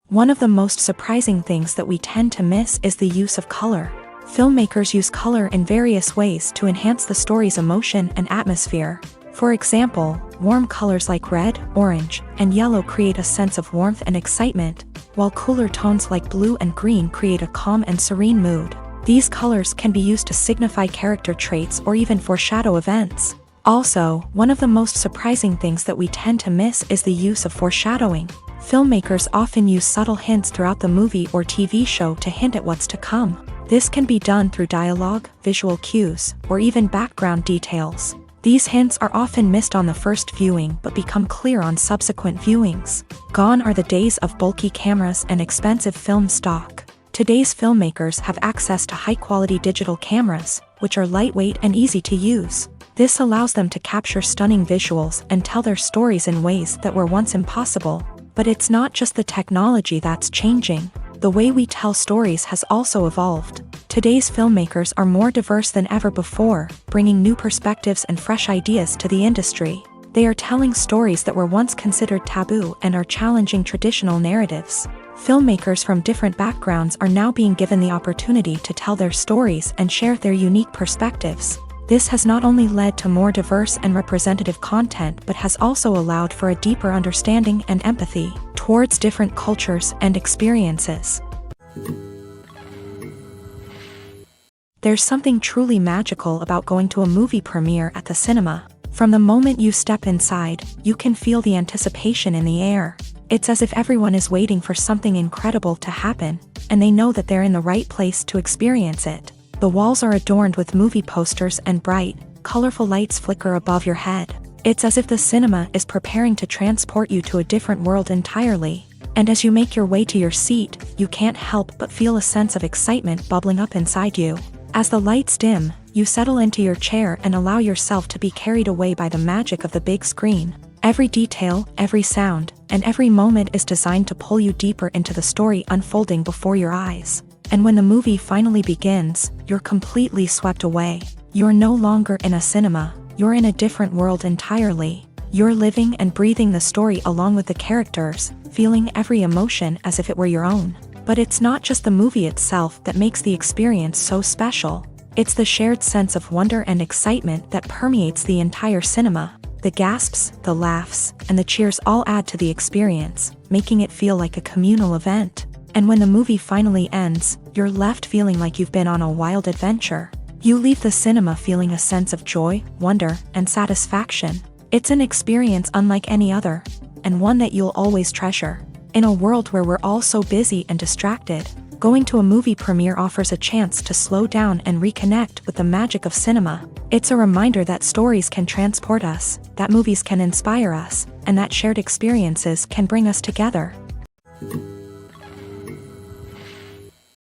One of the most surprising things that we tend to miss is the use of color. Filmmakers use color in various ways to enhance the story's emotion and atmosphere. For example, warm colors like red, orange, and yellow create a sense of warmth and excitement, while cooler tones like blue and green create a calm and serene mood. These colors can be used to signify character traits or even foreshadow events. Also, one of the most surprising things that we tend to miss is the use of foreshadowing. Filmmakers often use subtle hints throughout the movie or TV show to hint at what's to come. This can be done through dialogue, visual cues, or even background details. These hints are often missed on the first viewing but become clear on subsequent viewings. Gone are the days of bulky cameras and expensive film stock. Today's filmmakers have access to high-quality digital cameras, which are lightweight and easy to use. This allows them to capture stunning visuals and tell their stories in ways that were once impossible. But it's not just the technology that's changing. The way we tell stories has also evolved. Today's filmmakers are more diverse than ever before, bringing new perspectives and fresh ideas to the industry. They are telling stories that were once considered taboo and are challenging traditional narratives. Filmmakers from different backgrounds are now being given the opportunity to tell their stories and share their unique perspectives. This has not only led to more diverse and representative content but has also allowed for a deeper understanding and empathy towards different cultures and experiences. There's something truly magical about going to a movie premiere at the cinema. From the moment you step inside, you can feel the anticipation in the air. It's as if everyone is waiting for something incredible to happen, and they know that they're in the right place to experience it. The walls are adorned with movie posters and bright, colorful lights flicker above your head. It's as if the cinema is preparing to transport you to a different world entirely. And as you make your way to your seat, you can't help but feel a sense of excitement bubbling up inside you. As the lights dim, you settle into your chair and allow yourself to be carried away by the magic of the big screen. Every detail, every sound, and every moment is designed to pull you deeper into the story unfolding before your eyes. And when the movie finally begins, you're completely swept away. You're no longer in a cinema, you're in a different world entirely. You're living and breathing the story along with the characters, feeling every emotion as if it were your own. But it's not just the movie itself that makes the experience so special. It's the shared sense of wonder and excitement that permeates the entire cinema. The gasps, the laughs, and the cheers all add to the experience, making it feel like a communal event. And when the movie finally ends, you're left feeling like you've been on a wild adventure. You leave the cinema feeling a sense of joy, wonder, and satisfaction. It's an experience unlike any other, and one that you'll always treasure. In a world where we're all so busy and distracted, going to a movie premiere offers a chance to slow down and reconnect with the magic of cinema. It's a reminder that stories can transport us, that movies can inspire us, and that shared experiences can bring us together.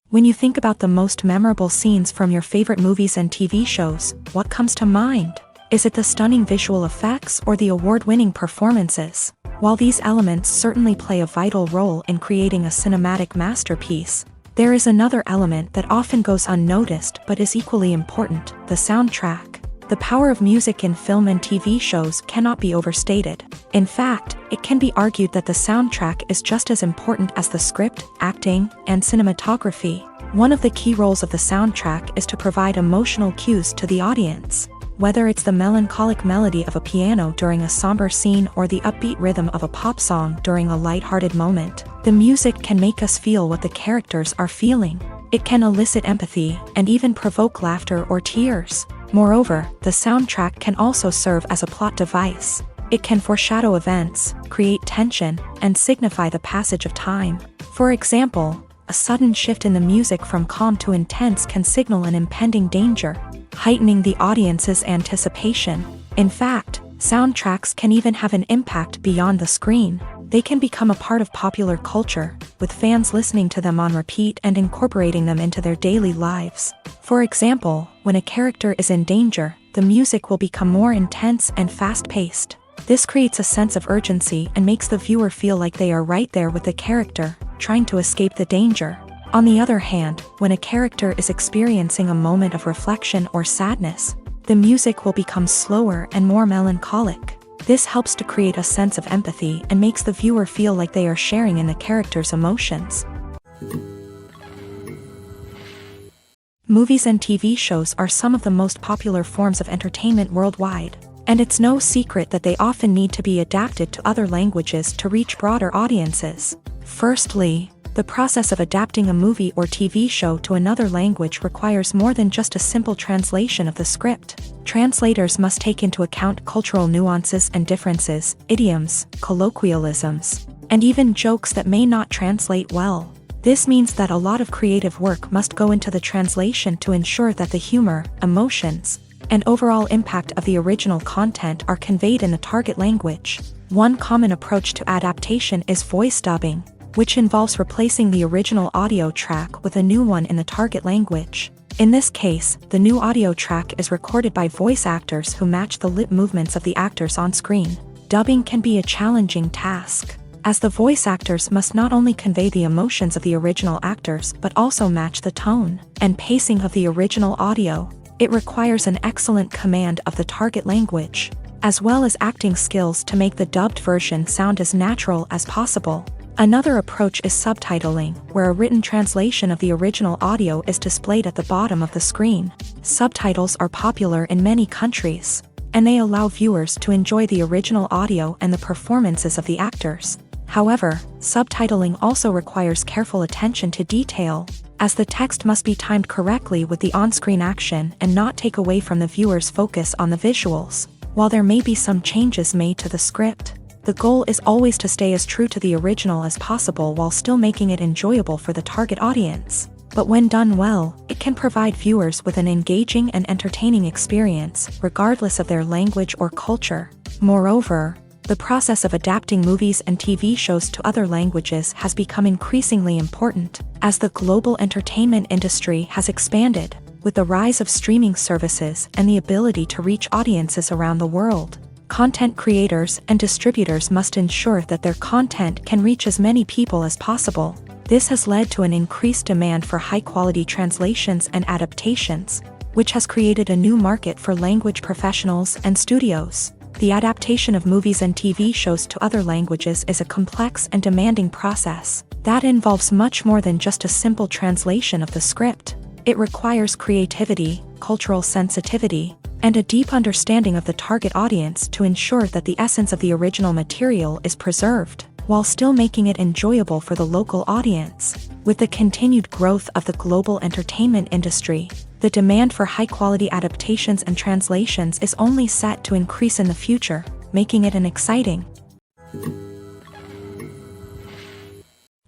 When you think about the most memorable scenes from your favorite movies and TV shows, what comes to mind? Is it the stunning visual effects or the award-winning performances? While these elements certainly play a vital role in creating a cinematic masterpiece, there is another element that often goes unnoticed but is equally important: the soundtrack. The power of music in film and TV shows cannot be overstated. In fact, it can be argued that the soundtrack is just as important as the script, acting, and cinematography. One of the key roles of the soundtrack is to provide emotional cues to the audience. Whether it's the melancholic melody of a piano during a somber scene or the upbeat rhythm of a pop song during a lighthearted moment, the music can make us feel what the characters are feeling. It can elicit empathy and even provoke laughter or tears. Moreover, the soundtrack can also serve as a plot device. It can foreshadow events, create tension, and signify the passage of time. For example, a sudden shift in the music from calm to intense can signal an impending danger, heightening the audience's anticipation. In fact, soundtracks can even have an impact beyond the screen. They can become a part of popular culture, with fans listening to them on repeat and incorporating them into their daily lives. For example, when a character is in danger, the music will become more intense and fast-paced. This creates a sense of urgency and makes the viewer feel like they are right there with the character, trying to escape the danger. On the other hand, when a character is experiencing a moment of reflection or sadness, the music will become slower and more melancholic. This helps to create a sense of empathy and makes the viewer feel like they are sharing in the character's emotions. Movies and TV shows are some of the most popular forms of entertainment worldwide, and it's no secret that they often need to be adapted to other languages to reach broader audiences. Firstly, the process of adapting a movie or TV show to another language requires more than just a simple translation of the script. Translators must take into account cultural nuances and differences, idioms, colloquialisms, and even jokes that may not translate well. This means that a lot of creative work must go into the translation to ensure that the humor, emotions, and overall impact of the original content are conveyed in the target language. One common approach to adaptation is voice dubbing, which involves replacing the original audio track with a new one in the target language. In this case, the new audio track is recorded by voice actors who match the lip movements of the actors on screen. Dubbing can be a challenging task, as the voice actors must not only convey the emotions of the original actors but also match the tone and pacing of the original audio. It requires an excellent command of the target language, as well as acting skills to make the dubbed version sound as natural as possible. Another approach is subtitling, where a written translation of the original audio is displayed at the bottom of the screen. Subtitles are popular in many countries, and they allow viewers to enjoy the original audio and the performances of the actors. However, subtitling also requires careful attention to detail, as the text must be timed correctly with the on-screen action and not take away from the viewer's focus on the visuals. While there may be some changes made to the script, the goal is always to stay as true to the original as possible while still making it enjoyable for the target audience. But when done well, it can provide viewers with an engaging and entertaining experience, regardless of their language or culture. Moreover, the process of adapting movies and TV shows to other languages has become increasingly important, as the global entertainment industry has expanded, with the rise of streaming services and the ability to reach audiences around the world. Content creators and distributors must ensure that their content can reach as many people as possible. This has led to an increased demand for high-quality translations and adaptations, which has created a new market for language professionals and studios. The adaptation of movies and TV shows to other languages is a complex and demanding process that involves much more than just a simple translation of the script. It requires creativity, cultural sensitivity, and a deep understanding of the target audience to ensure that the essence of the original material is preserved, while still making it enjoyable for the local audience. With the continued growth of the global entertainment industry, the demand for high-quality adaptations and translations is only set to increase in the future, making it an exciting.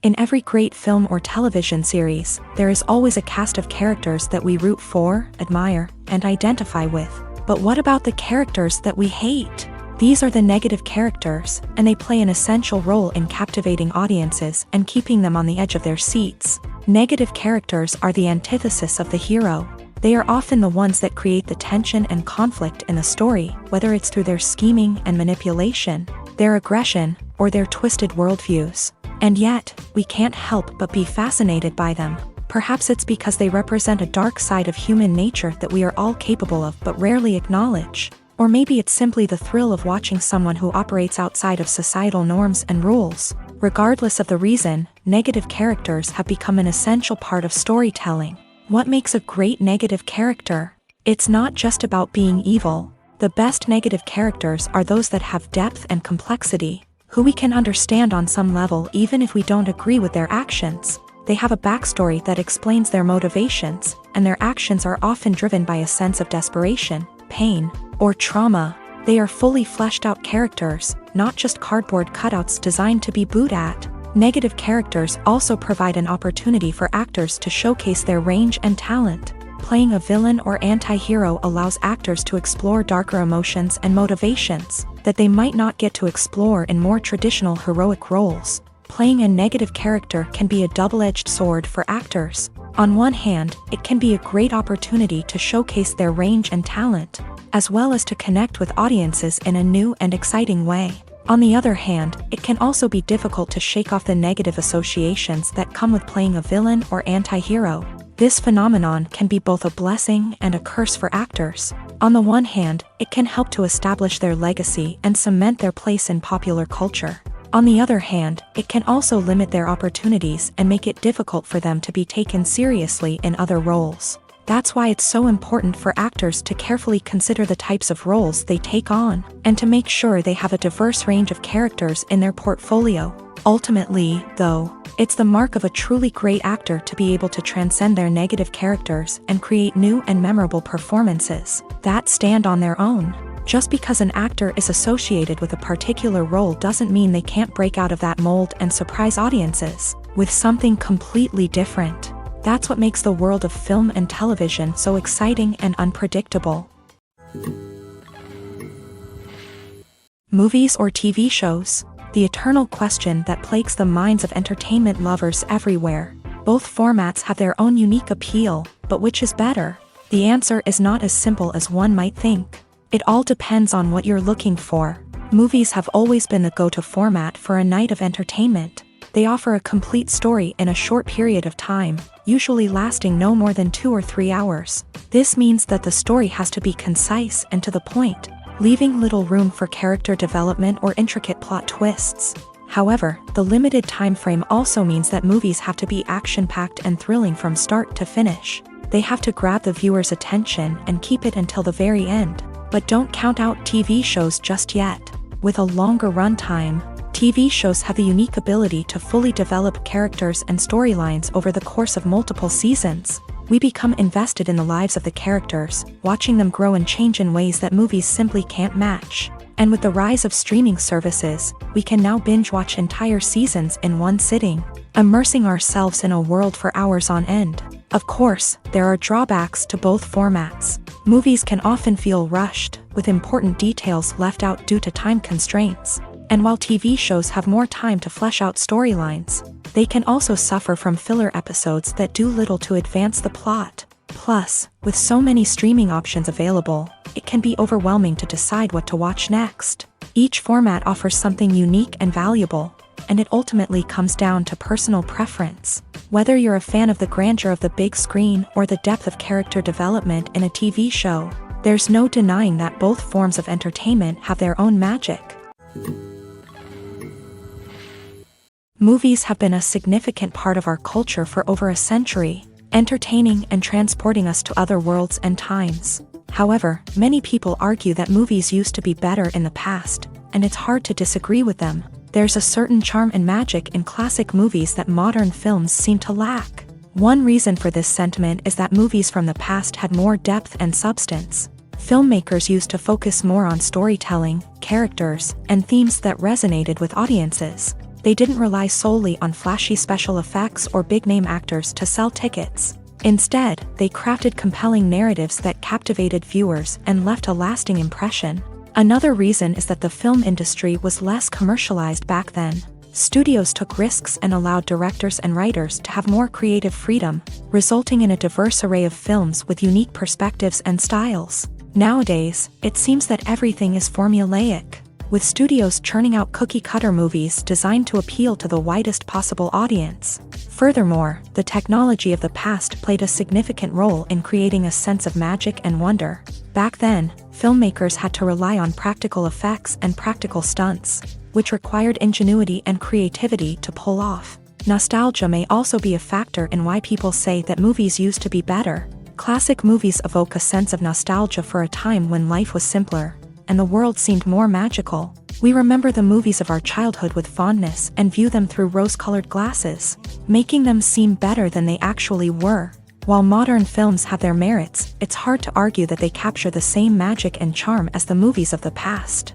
In every great film or television series, there is always a cast of characters that we root for, admire, and identify with. But what about the characters that we hate? These are the negative characters, and they play an essential role in captivating audiences and keeping them on the edge of their seats. Negative characters are the antithesis of the hero. They are often the ones that create the tension and conflict in the story, whether it's through their scheming and manipulation, their aggression, or their twisted worldviews. And yet, we can't help but be fascinated by them. Perhaps it's because they represent a dark side of human nature that we are all capable of but rarely acknowledge. Or maybe it's simply the thrill of watching someone who operates outside of societal norms and rules. Regardless of the reason, negative characters have become an essential part of storytelling. What makes a great negative character? It's not just about being evil. The best negative characters are those that have depth and complexity, who we can understand on some level even if we don't agree with their actions. They have a backstory that explains their motivations, and their actions are often driven by a sense of desperation, pain, or trauma. They are fully fleshed out characters, not just cardboard cutouts designed to be booed at. Negative characters also provide an opportunity for actors to showcase their range and talent. Playing a villain or anti-hero allows actors to explore darker emotions and motivations that they might not get to explore in more traditional heroic roles. Playing a negative character can be a double-edged sword for actors. On one hand, it can be a great opportunity to showcase their range and talent, as well as to connect with audiences in a new and exciting way. On the other hand, it can also be difficult to shake off the negative associations that come with playing a villain or anti-hero. This phenomenon can be both a blessing and a curse for actors. On the one hand, it can help to establish their legacy and cement their place in popular culture. On the other hand, it can also limit their opportunities and make it difficult for them to be taken seriously in other roles. That's why it's so important for actors to carefully consider the types of roles they take on, and to make sure they have a diverse range of characters in their portfolio. Ultimately, though, it's the mark of a truly great actor to be able to transcend their negative characters and create new and memorable performances that stand on their own. Just because an actor is associated with a particular role doesn't mean they can't break out of that mold and surprise audiences with something completely different. That's what makes the world of film and television so exciting and unpredictable. Movies or TV shows? The eternal question that plagues the minds of entertainment lovers everywhere. Both formats have their own unique appeal, but which is better? The answer is not as simple as one might think. It all depends on what you're looking for. Movies have always been the go-to format for a night of entertainment. They offer a complete story in a short period of time, usually lasting no more than 2 or 3 hours. This means that the story has to be concise and to the point, leaving little room for character development or intricate plot twists. However, the limited time frame also means that movies have to be action-packed and thrilling from start to finish. They have to grab the viewer's attention and keep it until the very end. But don't count out TV shows just yet. With a longer runtime, TV shows have the unique ability to fully develop characters and storylines over the course of multiple seasons. We become invested in the lives of the characters, watching them grow and change in ways that movies simply can't match. And with the rise of streaming services, we can now binge-watch entire seasons in one sitting, immersing ourselves in a world for hours on end. Of course, there are drawbacks to both formats. Movies can often feel rushed, with important details left out due to time constraints. And while TV shows have more time to flesh out storylines, they can also suffer from filler episodes that do little to advance the plot. Plus, with so many streaming options available, it can be overwhelming to decide what to watch next. Each format offers something unique and valuable, and it ultimately comes down to personal preference. Whether you're a fan of the grandeur of the big screen or the depth of character development in a TV show, there's no denying that both forms of entertainment have their own magic. Movies have been a significant part of our culture for over a century, entertaining and transporting us to other worlds and times. However, many people argue that movies used to be better in the past, and it's hard to disagree with them. There's a certain charm and magic in classic movies that modern films seem to lack. One reason for this sentiment is that movies from the past had more depth and substance. Filmmakers used to focus more on storytelling, characters, and themes that resonated with audiences. They didn't rely solely on flashy special effects or big-name actors to sell tickets. Instead, they crafted compelling narratives that captivated viewers and left a lasting impression. Another reason is that the film industry was less commercialized back then. Studios took risks and allowed directors and writers to have more creative freedom, resulting in a diverse array of films with unique perspectives and styles. Nowadays, it seems that everything is formulaic, with studios churning out cookie-cutter movies designed to appeal to the widest possible audience. Furthermore, the technology of the past played a significant role in creating a sense of magic and wonder. Back then, filmmakers had to rely on practical effects and practical stunts, which required ingenuity and creativity to pull off. Nostalgia may also be a factor in why people say that movies used to be better. Classic movies evoke a sense of nostalgia for a time when life was simpler, and the world seemed more magical. We remember the movies of our childhood with fondness and view them through rose-colored glasses, making them seem better than they actually were. While modern films have their merits, it's hard to argue that they capture the same magic and charm as the movies of the past.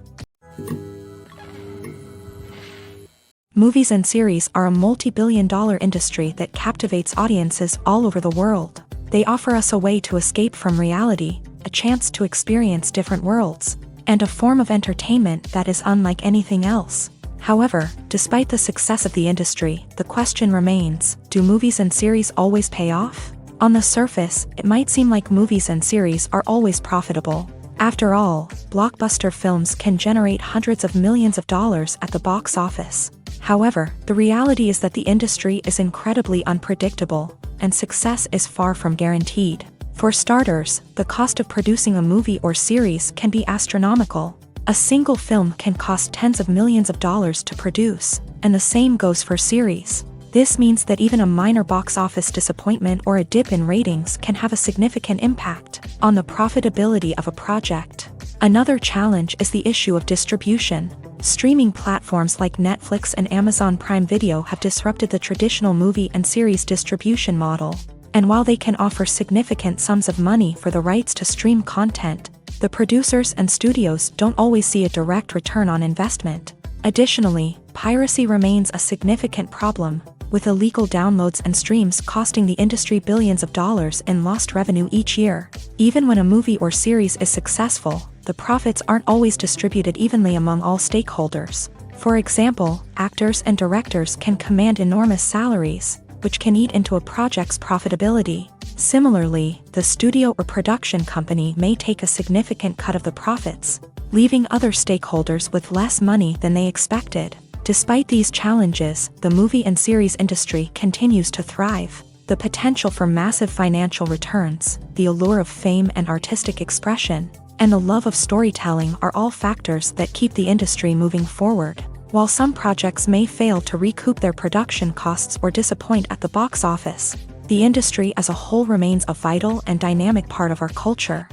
Movies and series are a multi-billion-dollar industry that captivates audiences all over the world. They offer us a way to escape from reality, a chance to experience different worlds, and a form of entertainment that is unlike anything else. However, despite the success of the industry, the question remains, do movies and series always pay off? On the surface, it might seem like movies and series are always profitable. After all, blockbuster films can generate hundreds of millions of dollars at the box office. However, the reality is that the industry is incredibly unpredictable, and success is far from guaranteed. For starters, the cost of producing a movie or series can be astronomical. A single film can cost tens of millions of dollars to produce, and the same goes for series. This means that even a minor box office disappointment or a dip in ratings can have a significant impact on the profitability of a project. Another challenge is the issue of distribution. Streaming platforms like Netflix and Amazon Prime Video have disrupted the traditional movie and series distribution model. And while they can offer significant sums of money for the rights to stream content, the producers and studios don't always see a direct return on investment. Additionally, piracy remains a significant problem, with illegal downloads and streams costing the industry billions of dollars in lost revenue each year. Even when a movie or series is successful, the profits aren't always distributed evenly among all stakeholders. For example, actors and directors can command enormous salaries, which can eat into a project's profitability. Similarly, the studio or production company may take a significant cut of the profits, leaving other stakeholders with less money than they expected. Despite these challenges, the movie and series industry continues to thrive. The potential for massive financial returns, the allure of fame and artistic expression, and the love of storytelling are all factors that keep the industry moving forward. While some projects may fail to recoup their production costs or disappoint at the box office, the industry as a whole remains a vital and dynamic part of our culture.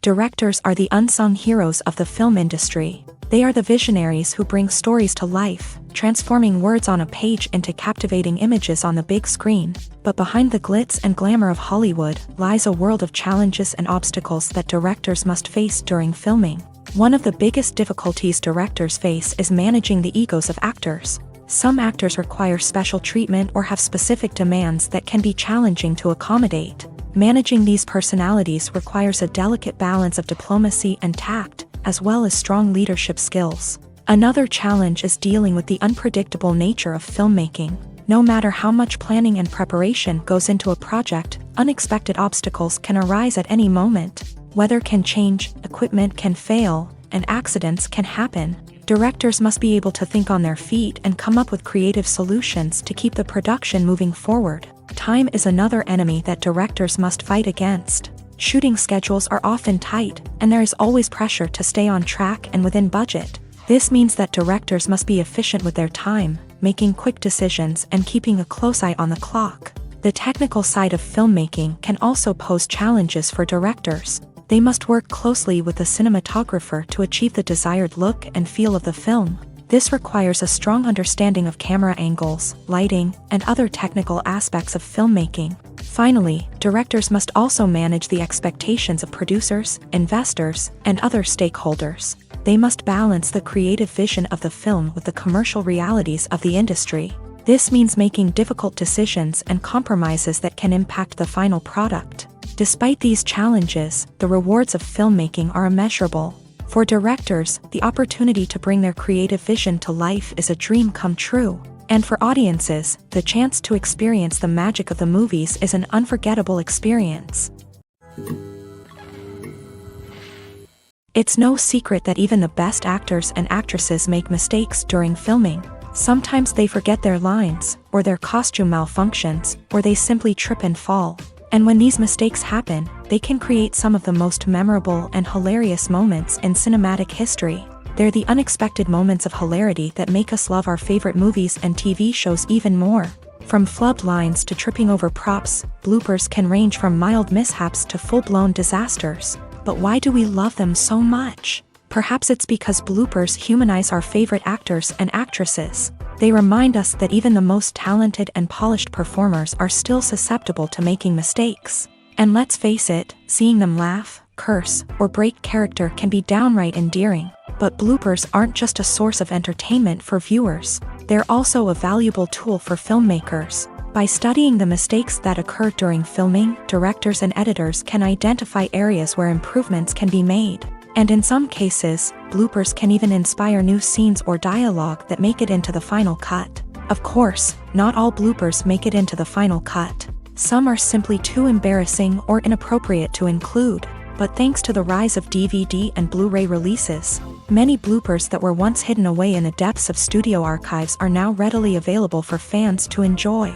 Directors are the unsung heroes of the film industry. They are the visionaries who bring stories to life, transforming words on a page into captivating images on the big screen. But behind the glitz and glamour of Hollywood lies a world of challenges and obstacles that directors must face during filming. One of the biggest difficulties directors face is managing the egos of actors. Some actors require special treatment or have specific demands that can be challenging to accommodate. Managing these personalities requires a delicate balance of diplomacy and tact, as well as strong leadership skills. Another challenge is dealing with the unpredictable nature of filmmaking. No matter how much planning and preparation goes into a project, unexpected obstacles can arise at any moment. Weather can change, equipment can fail, and accidents can happen. Directors must be able to think on their feet and come up with creative solutions to keep the production moving forward. Time is another enemy that directors must fight against. Shooting schedules are often tight, and there is always pressure to stay on track and within budget. This means that directors must be efficient with their time, making quick decisions and keeping a close eye on the clock. The technical side of filmmaking can also pose challenges for directors. They must work closely with the cinematographer to achieve the desired look and feel of the film. This requires a strong understanding of camera angles, lighting, and other technical aspects of filmmaking. Finally, directors must also manage the expectations of producers, investors, and other stakeholders. They must balance the creative vision of the film with the commercial realities of the industry. This means making difficult decisions and compromises that can impact the final product. Despite these challenges, the rewards of filmmaking are immeasurable. For directors, the opportunity to bring their creative vision to life is a dream come true. And for audiences, the chance to experience the magic of the movies is an unforgettable experience. It's no secret that even the best actors and actresses make mistakes during filming. Sometimes they forget their lines, or their costume malfunctions, or they simply trip and fall. And when these mistakes happen, they can create some of the most memorable and hilarious moments in cinematic history. They're the unexpected moments of hilarity that make us love our favorite movies and TV shows even more. From flubbed lines to tripping over props, bloopers can range from mild mishaps to full-blown disasters. But why do we love them so much? Perhaps it's because bloopers humanize our favorite actors and actresses. They remind us that even the most talented and polished performers are still susceptible to making mistakes. And let's face it, seeing them laugh, curse, or break character can be downright endearing. But bloopers aren't just a source of entertainment for viewers. They're also a valuable tool for filmmakers. By studying the mistakes that occur during filming, directors and editors can identify areas where improvements can be made. And in some cases, bloopers can even inspire new scenes or dialogue that make it into the final cut. Of course, not all bloopers make it into the final cut. Some are simply too embarrassing or inappropriate to include. But thanks to the rise of DVD and Blu-ray releases, many bloopers that were once hidden away in the depths of studio archives are now readily available for fans to enjoy.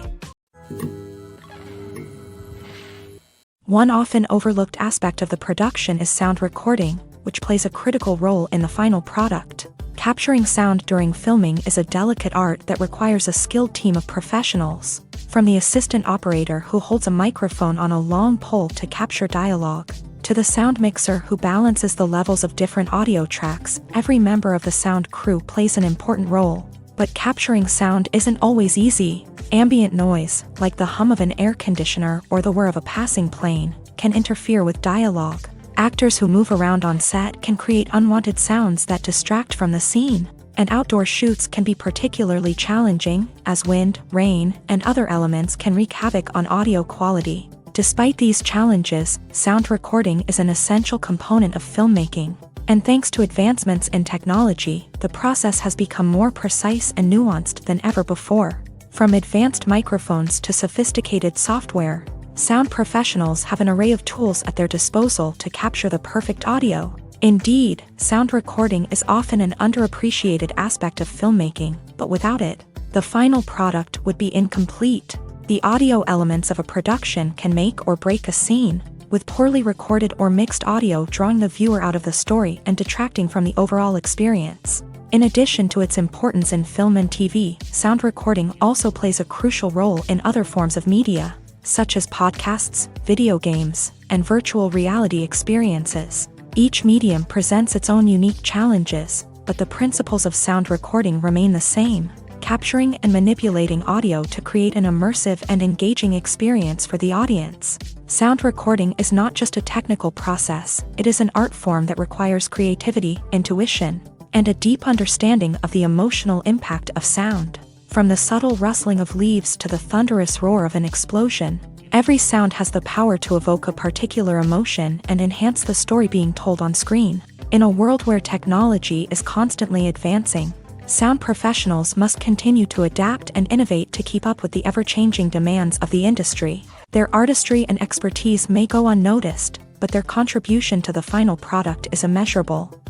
One often overlooked aspect of the production is sound recording, which plays a critical role in the final product. Capturing sound during filming is a delicate art that requires a skilled team of professionals. From the assistant operator who holds a microphone on a long pole to capture dialogue, to the sound mixer who balances the levels of different audio tracks, every member of the sound crew plays an important role. But capturing sound isn't always easy. Ambient noise, like the hum of an air conditioner or the whir of a passing plane, can interfere with dialogue. Actors who move around on set can create unwanted sounds that distract from the scene. And outdoor shoots can be particularly challenging, as wind, rain, and other elements can wreak havoc on audio quality. Despite these challenges, sound recording is an essential component of filmmaking. And thanks to advancements in technology, the process has become more precise and nuanced than ever before. From advanced microphones to sophisticated software, sound professionals have an array of tools at their disposal to capture the perfect audio. Indeed, sound recording is often an underappreciated aspect of filmmaking, but without it, the final product would be incomplete. The audio elements of a production can make or break a scene, with poorly recorded or mixed audio drawing the viewer out of the story and detracting from the overall experience. In addition to its importance in film and TV, sound recording also plays a crucial role in other forms of media, such as podcasts, video games, and virtual reality experiences. Each medium presents its own unique challenges, but the principles of sound recording remain the same: capturing and manipulating audio to create an immersive and engaging experience for the audience. Sound recording is not just a technical process, it is an art form that requires creativity, intuition, and a deep understanding of the emotional impact of sound. From the subtle rustling of leaves to the thunderous roar of an explosion, every sound has the power to evoke a particular emotion and enhance the story being told on screen. In a world where technology is constantly advancing, sound professionals must continue to adapt and innovate to keep up with the ever-changing demands of the industry. Their artistry and expertise may go unnoticed, but their contribution to the final product is immeasurable.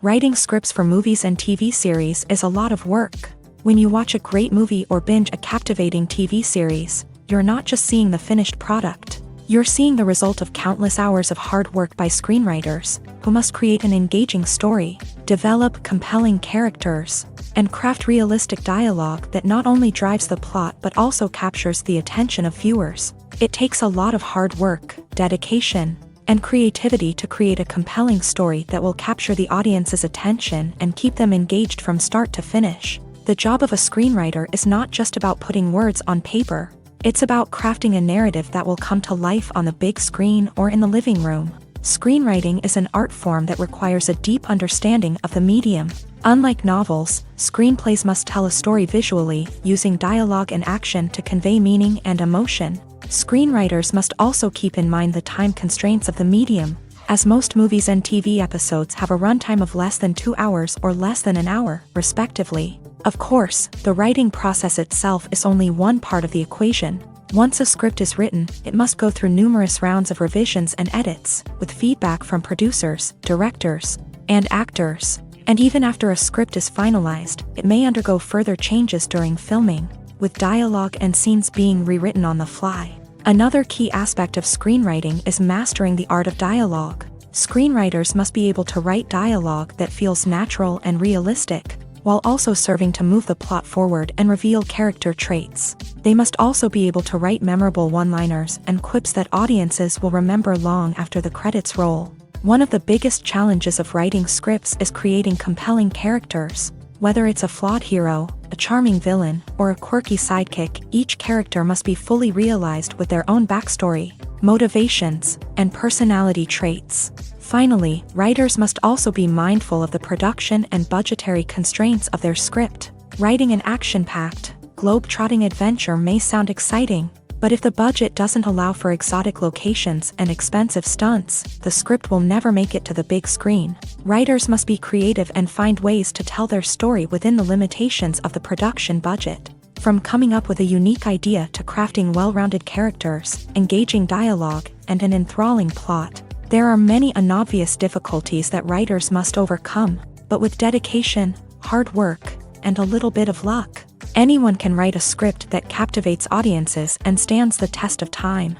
Writing scripts for movies and TV series is a lot of work. When you watch a great movie or binge a captivating TV series, you're not just seeing the finished product. You're seeing the result of countless hours of hard work by screenwriters, who must create an engaging story, develop compelling characters, and craft realistic dialogue that not only drives the plot but also captures the attention of viewers. It takes a lot of hard work, dedication, and creativity to create a compelling story that will capture the audience's attention and keep them engaged from start to finish. The job of a screenwriter is not just about putting words on paper. It's about crafting a narrative that will come to life on the big screen or in the living room. Screenwriting is an art form that requires a deep understanding of the medium. Unlike novels, screenplays must tell a story visually, using dialogue and action to convey meaning and emotion. Screenwriters must also keep in mind the time constraints of the medium, as most movies and TV episodes have a runtime of less than 2 hours or less than an hour, respectively. Of course, the writing process itself is only one part of the equation. Once a script is written, it must go through numerous rounds of revisions and edits, with feedback from producers, directors, and actors. And even after a script is finalized, it may undergo further changes during filming, with dialogue and scenes being rewritten on the fly. Another key aspect of screenwriting is mastering the art of dialogue. Screenwriters must be able to write dialogue that feels natural and realistic. while also serving to move the plot forward and reveal character traits. They must also be able to write memorable one-liners and quips that audiences will remember long after the credits roll. One of the biggest challenges of writing scripts is creating compelling characters. Whether it's a flawed hero, a charming villain, or a quirky sidekick, each character must be fully realized with their own backstory, motivations, and personality traits. Finally, writers must also be mindful of the production and budgetary constraints of their script. Writing an action-packed, globe-trotting adventure may sound exciting, but if the budget doesn't allow for exotic locations and expensive stunts, the script will never make it to the big screen. Writers must be creative and find ways to tell their story within the limitations of the production budget. From coming up with a unique idea to crafting well-rounded characters, engaging dialogue, and an enthralling plot, there are many unobvious difficulties that writers must overcome, but with dedication, hard work, and a little bit of luck, anyone can write a script that captivates audiences and stands the test of time.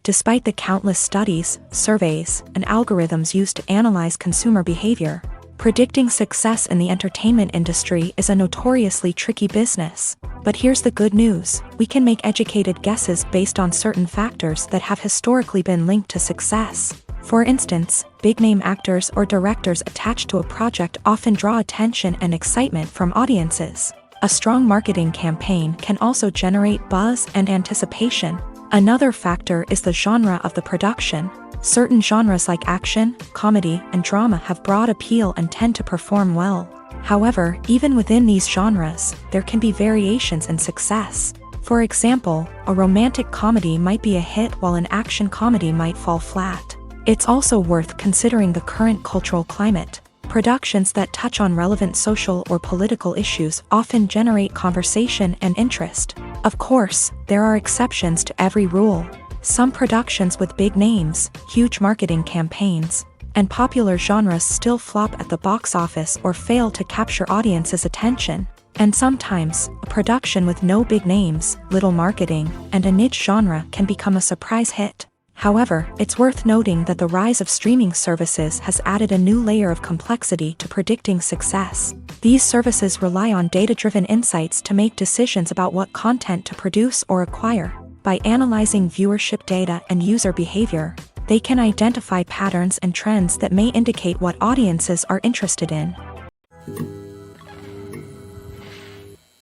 Despite the countless studies, surveys, and algorithms used to analyze consumer behavior, predicting success in the entertainment industry is a notoriously tricky business. But here's the good news: we can make educated guesses based on certain factors that have historically been linked to success. For instance, big-name actors or directors attached to a project often draw attention and excitement from audiences. A strong marketing campaign can also generate buzz and anticipation. Another factor is the genre of the production. Certain genres like action, comedy, and drama have broad appeal and tend to perform well. However, even within these genres, there can be variations in success. For example, a romantic comedy might be a hit while an action comedy might fall flat. It's also worth considering the current cultural climate. Productions that touch on relevant social or political issues often generate conversation and interest. Of course, there are exceptions to every rule. Some productions with big names, huge marketing campaigns, and popular genres still flop at the box office or fail to capture audiences' attention. And sometimes, a production with no big names, little marketing, and a niche genre can become a surprise hit. However, it's worth noting that the rise of streaming services has added a new layer of complexity to predicting success. These services rely on data-driven insights to make decisions about what content to produce or acquire. By analyzing viewership data and user behavior, they can identify patterns and trends that may indicate what audiences are interested in.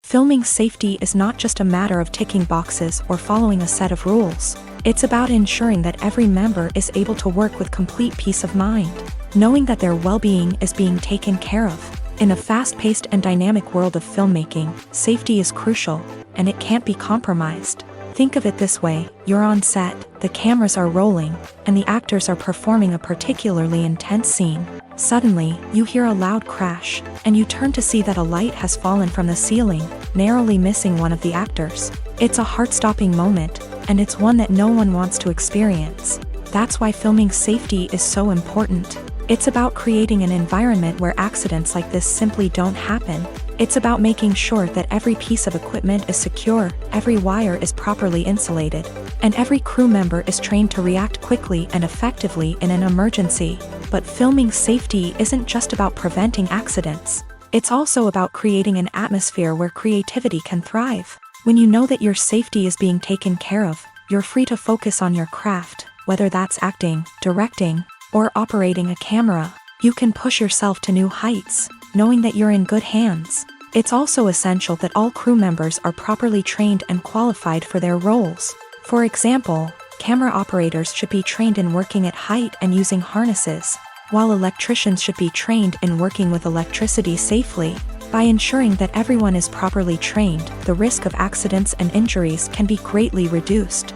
Filming safety is not just a matter of ticking boxes or following a set of rules. It's about ensuring that every member is able to work with complete peace of mind, knowing that their well-being is being taken care of. In a fast-paced and dynamic world of filmmaking, safety is crucial, and it can't be compromised. Think of it this way: you're on set, the cameras are rolling, and the actors are performing a particularly intense scene. Suddenly, you hear a loud crash, and you turn to see that a light has fallen from the ceiling, narrowly missing one of the actors. It's a heart-stopping moment, and it's one that no one wants to experience. That's why filming safety is so important. It's about creating an environment where accidents like this simply don't happen. It's about making sure that every piece of equipment is secure, every wire is properly insulated, and every crew member is trained to react quickly and effectively in an emergency. But filming safety isn't just about preventing accidents. It's also about creating an atmosphere where creativity can thrive. When you know that your safety is being taken care of, you're free to focus on your craft, whether that's acting, directing, or operating a camera. You can push yourself to new heights, knowing that you're in good hands. It's also essential that all crew members are properly trained and qualified for their roles. For example, camera operators should be trained in working at height and using harnesses, while electricians should be trained in working with electricity safely. By ensuring that everyone is properly trained, the risk of accidents and injuries can be greatly reduced.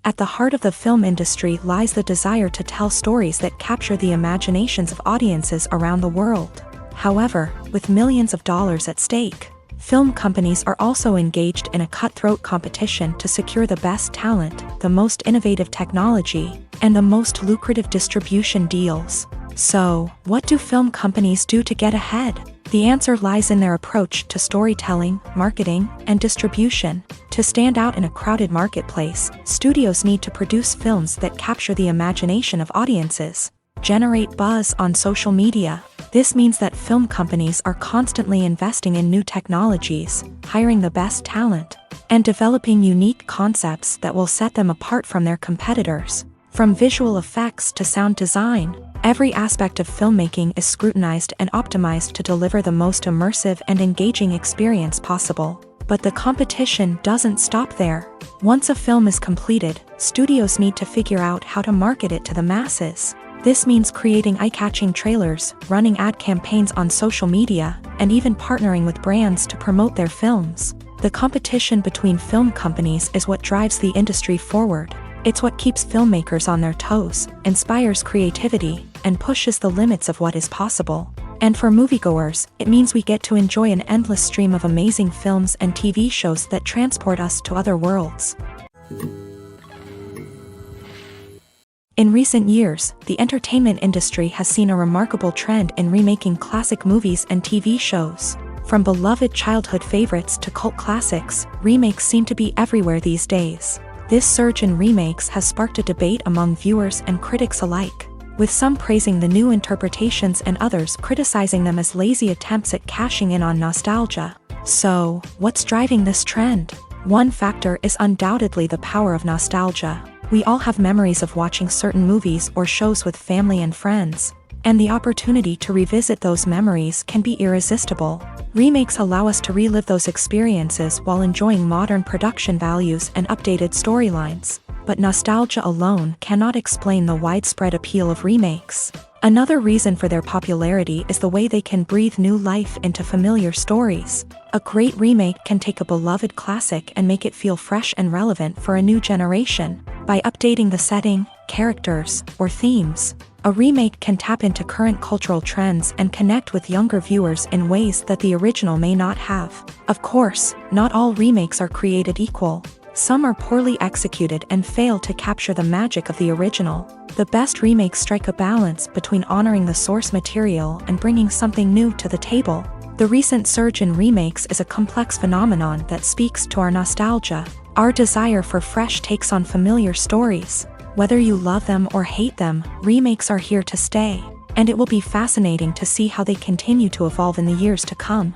At the heart of the film industry lies the desire to tell stories that capture the imaginations of audiences around the world. However, with millions of dollars at stake, film companies are also engaged in a cutthroat competition to secure the best talent, the most innovative technology, and the most lucrative distribution deals. So, what do film companies do to get ahead? The answer lies in their approach to storytelling, marketing, and distribution. To stand out in a crowded marketplace, studios need to produce films that capture the imagination of audiences, generate buzz on social media. This means that film companies are constantly investing in new technologies, hiring the best talent, and developing unique concepts that will set them apart from their competitors. From visual effects to sound design, every aspect of filmmaking is scrutinized and optimized to deliver the most immersive and engaging experience possible. But the competition doesn't stop there. Once a film is completed, studios need to figure out how to market it to the masses. This means creating eye-catching trailers, running ad campaigns on social media, and even partnering with brands to promote their films. The competition between film companies is what drives the industry forward. It's what keeps filmmakers on their toes, inspires creativity, and pushes the limits of what is possible. And for moviegoers, it means we get to enjoy an endless stream of amazing films and TV shows that transport us to other worlds. In recent years, the entertainment industry has seen a remarkable trend in remaking classic movies and TV shows. From beloved childhood favorites to cult classics, remakes seem to be everywhere these days. This surge in remakes has sparked a debate among viewers and critics alike, with some praising the new interpretations and others criticizing them as lazy attempts at cashing in on nostalgia. So, what's driving this trend? One factor is undoubtedly the power of nostalgia. We all have memories of watching certain movies or shows with family and friends, and the opportunity to revisit those memories can be irresistible. Remakes allow us to relive those experiences while enjoying modern production values and updated storylines. But nostalgia alone cannot explain the widespread appeal of remakes. Another reason for their popularity is the way they can breathe new life into familiar stories. A great remake can take a beloved classic and make it feel fresh and relevant for a new generation. By updating the setting, characters, or themes, a remake can tap into current cultural trends and connect with younger viewers in ways that the original may not have. Of course, not all remakes are created equal. Some are poorly executed and fail to capture the magic of the original. The best remakes strike a balance between honoring the source material and bringing something new to the table. The recent surge in remakes is a complex phenomenon that speaks to our nostalgia, our desire for fresh takes on familiar stories. Whether you love them or hate them, remakes are here to stay, and it will be fascinating to see how they continue to evolve in the years to come.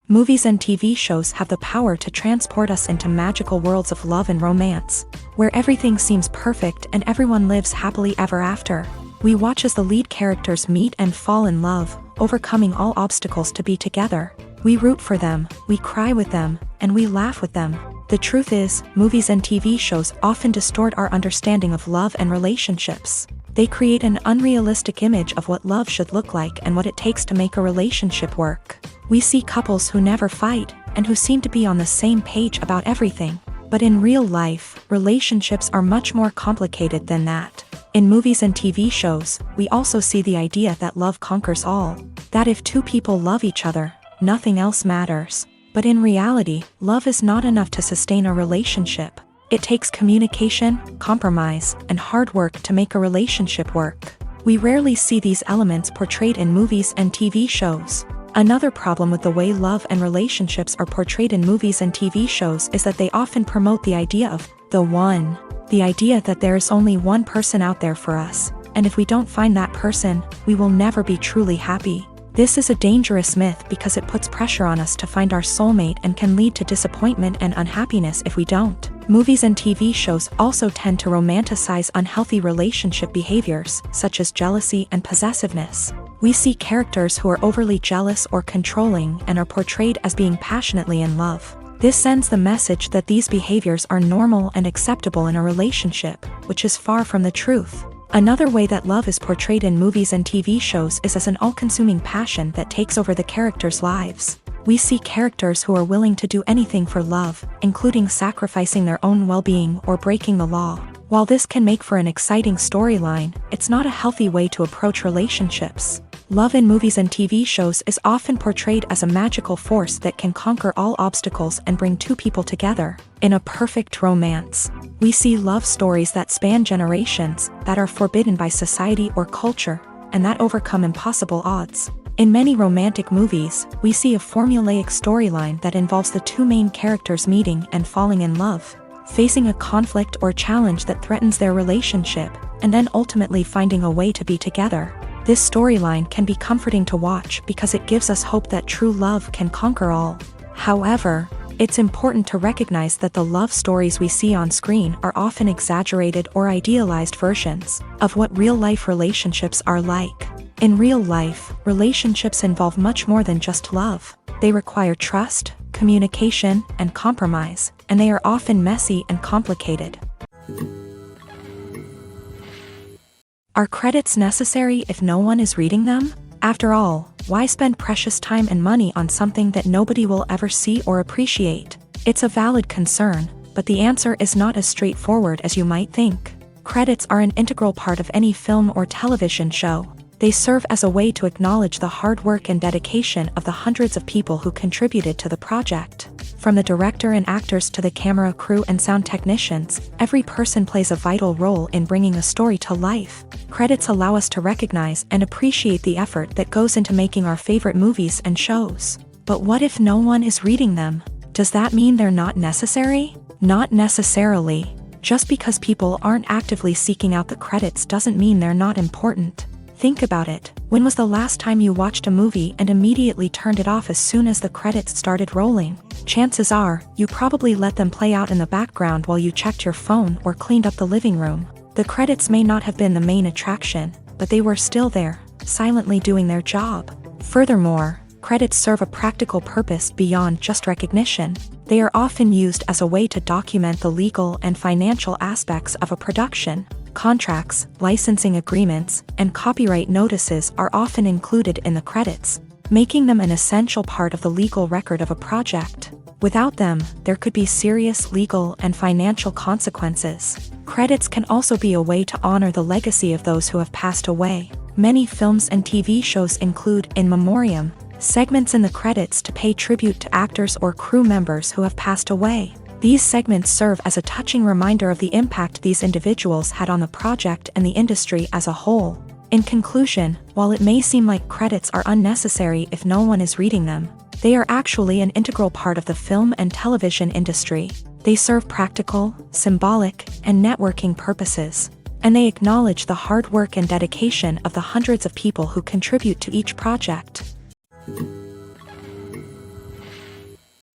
Movies and TV shows have the power to transport us into magical worlds of love and romance, where everything seems perfect and everyone lives happily ever after. We watch as the lead characters meet and fall in love, overcoming all obstacles to be together. We root for them, we cry with them, and we laugh with them. The truth is, movies and TV shows often distort our understanding of love and relationships. They create an unrealistic image of what love should look like and what it takes to make a relationship work. We see couples who never fight, and who seem to be on the same page about everything. But in real life, relationships are much more complicated than that. In movies and TV shows, we also see the idea that love conquers all. That if two people love each other, nothing else matters. But in reality, love is not enough to sustain a relationship. It takes communication, compromise, and hard work to make a relationship work. We rarely see these elements portrayed in movies and TV shows. Another problem with the way love and relationships are portrayed in movies and TV shows is that they often promote the idea of the one. The idea that there is only one person out there for us, and if we don't find that person, we will never be truly happy. This is a dangerous myth because it puts pressure on us to find our soulmate and can lead to disappointment and unhappiness if we don't. Movies and TV shows also tend to romanticize unhealthy relationship behaviors, such as jealousy and possessiveness. We see characters who are overly jealous or controlling and are portrayed as being passionately in love. This sends the message that these behaviors are normal and acceptable in a relationship, which is far from the truth. Another way that love is portrayed in movies and TV shows is as an all-consuming passion that takes over the characters' lives. We see characters who are willing to do anything for love, including sacrificing their own well-being or breaking the law. While this can make for an exciting storyline, it's not a healthy way to approach relationships. Love in movies and TV shows is often portrayed as a magical force that can conquer all obstacles and bring two people together. In a perfect romance, we see love stories that span generations, that are forbidden by society or culture, and that overcome impossible odds. In many romantic movies, we see a formulaic storyline that involves the two main characters meeting and falling in love, facing a conflict or challenge that threatens their relationship, and then ultimately finding a way to be together. This storyline can be comforting to watch because it gives us hope that true love can conquer all. However, it's important to recognize that the love stories we see on screen are often exaggerated or idealized versions of what real-life relationships are like. In real life, relationships involve much more than just love. They require trust, communication, and compromise, and they are often messy and complicated. Are credits necessary if no one is reading them? After all, why spend precious time and money on something that nobody will ever see or appreciate? It's a valid concern, but the answer is not as straightforward as you might think. Credits are an integral part of any film or television show. They serve as a way to acknowledge the hard work and dedication of the hundreds of people who contributed to the project. From the director and actors to the camera crew and sound technicians, every person plays a vital role in bringing a story to life. Credits allow us to recognize and appreciate the effort that goes into making our favorite movies and shows. But what if no one is reading them? Does that mean they're not necessary? Not necessarily. Just because people aren't actively seeking out the credits doesn't mean they're not important. Think about it. When was the last time you watched a movie and immediately turned it off as soon as the credits started rolling? Chances are, you probably let them play out in the background while you checked your phone or cleaned up the living room. The credits may not have been the main attraction, but they were still there, silently doing their job. Furthermore, credits serve a practical purpose beyond just recognition. They are often used as a way to document the legal and financial aspects of a production. Contracts, licensing agreements, and copyright notices are often included in the credits, making them an essential part of the legal record of a project. Without them, there could be serious legal and financial consequences. Credits can also be a way to honor the legacy of those who have passed away. Many films and TV shows include in memoriam segments in the credits to pay tribute to actors or crew members who have passed away. These segments serve as a touching reminder of the impact these individuals had on the project and the industry as a whole. In conclusion, while it may seem like credits are unnecessary if no one is reading them, they are actually an integral part of the film and television industry. They serve practical, symbolic, and networking purposes, and they acknowledge the hard work and dedication of the hundreds of people who contribute to each project.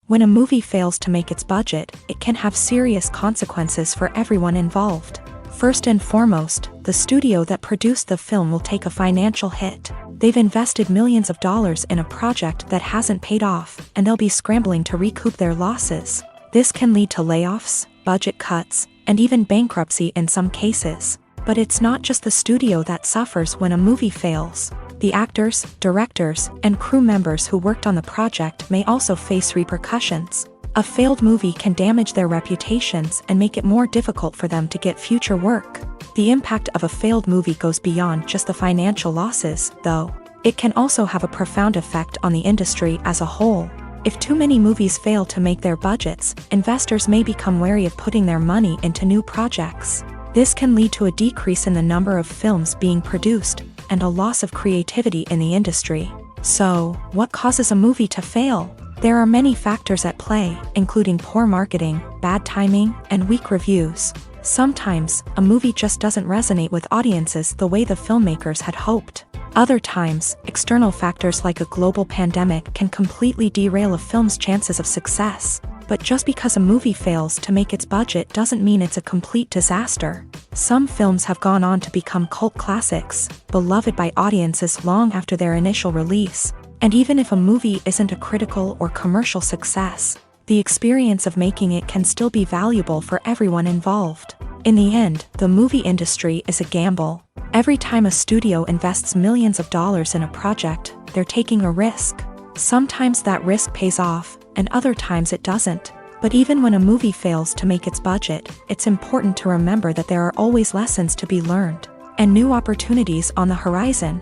When a movie fails to make its budget, it can have serious consequences for everyone involved. First and foremost, the studio that produced the film will take a financial hit. They've invested millions of dollars in a project that hasn't paid off, and they'll be scrambling to recoup their losses. This can lead to layoffs, budget cuts, and even bankruptcy in some cases. But it's not just the studio that suffers when a movie fails. The actors, directors, and crew members who worked on the project may also face repercussions. A failed movie can damage their reputations and make it more difficult for them to get future work. The impact of a failed movie goes beyond just the financial losses, though. It can also have a profound effect on the industry as a whole. If too many movies fail to make their budgets, investors may become wary of putting their money into new projects. This can lead to a decrease in the number of films being produced, and a loss of creativity in the industry. So, what causes a movie to fail? There are many factors at play, including poor marketing, bad timing, and weak reviews. Sometimes, a movie just doesn't resonate with audiences the way the filmmakers had hoped. Other times, external factors like a global pandemic can completely derail a film's chances of success. But just because a movie fails to make its budget doesn't mean it's a complete disaster. Some films have gone on to become cult classics, beloved by audiences long after their initial release. And even if a movie isn't a critical or commercial success, the experience of making it can still be valuable for everyone involved. In the end, the movie industry is a gamble. Every time a studio invests millions of dollars in a project, they're taking a risk. Sometimes that risk pays off, and other times it doesn't. But even when a movie fails to make its budget, it's important to remember that there are always lessons to be learned, and new opportunities on the horizon.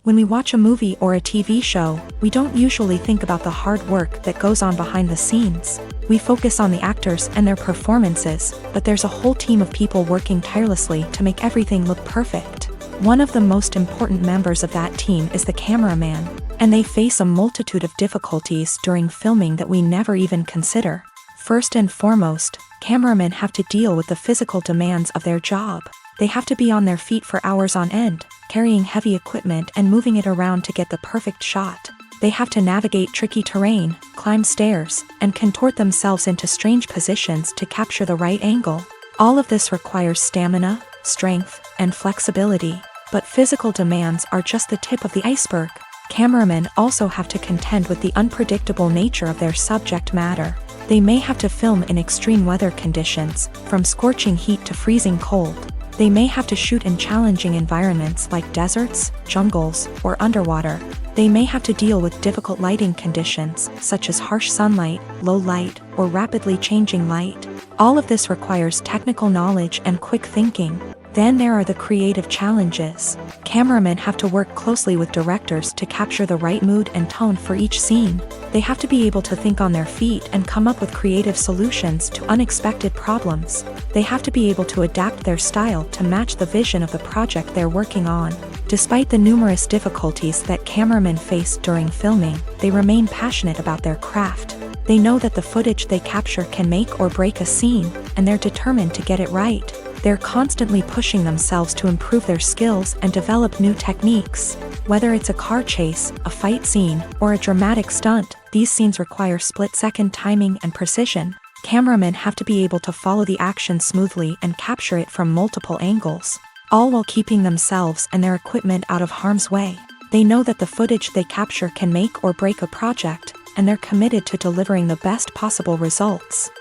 When we watch a movie or a TV show, we don't usually think about the hard work that goes on behind the scenes. We focus on the actors and their performances, but there's a whole team of people working tirelessly to make everything look perfect. One of the most important members of that team is the cameraman, and they face a multitude of difficulties during filming that we never even consider. First and foremost, cameramen have to deal with the physical demands of their job. They have to be on their feet for hours on end, carrying heavy equipment and moving it around to get the perfect shot. They have to navigate tricky terrain, climb stairs, and contort themselves into strange positions to capture the right angle. All of this requires stamina, strength, and flexibility. But physical demands are just the tip of the iceberg. Cameramen also have to contend with the unpredictable nature of their subject matter. They may have to film in extreme weather conditions, from scorching heat to freezing cold. They may have to shoot in challenging environments like deserts, jungles, or underwater. They may have to deal with difficult lighting conditions, such as harsh sunlight, low light, or rapidly changing light. All of this requires technical knowledge and quick thinking. Then there are the creative challenges. Cameramen have to work closely with directors to capture the right mood and tone for each scene. They have to be able to think on their feet and come up with creative solutions to unexpected problems. They have to be able to adapt their style to match the vision of the project they're working on. Despite the numerous difficulties that cameramen face during filming, they remain passionate about their craft. They know that the footage they capture can make or break a scene, and they're determined to get it right. They're constantly pushing themselves to improve their skills and develop new techniques. Whether it's a car chase, a fight scene, or a dramatic stunt, these scenes require split-second timing and precision. Cameramen have to be able to follow the action smoothly and capture it from multiple angles, all while keeping themselves and their equipment out of harm's way. They know that the footage they capture can make or break a project, and they're committed to delivering the best possible results.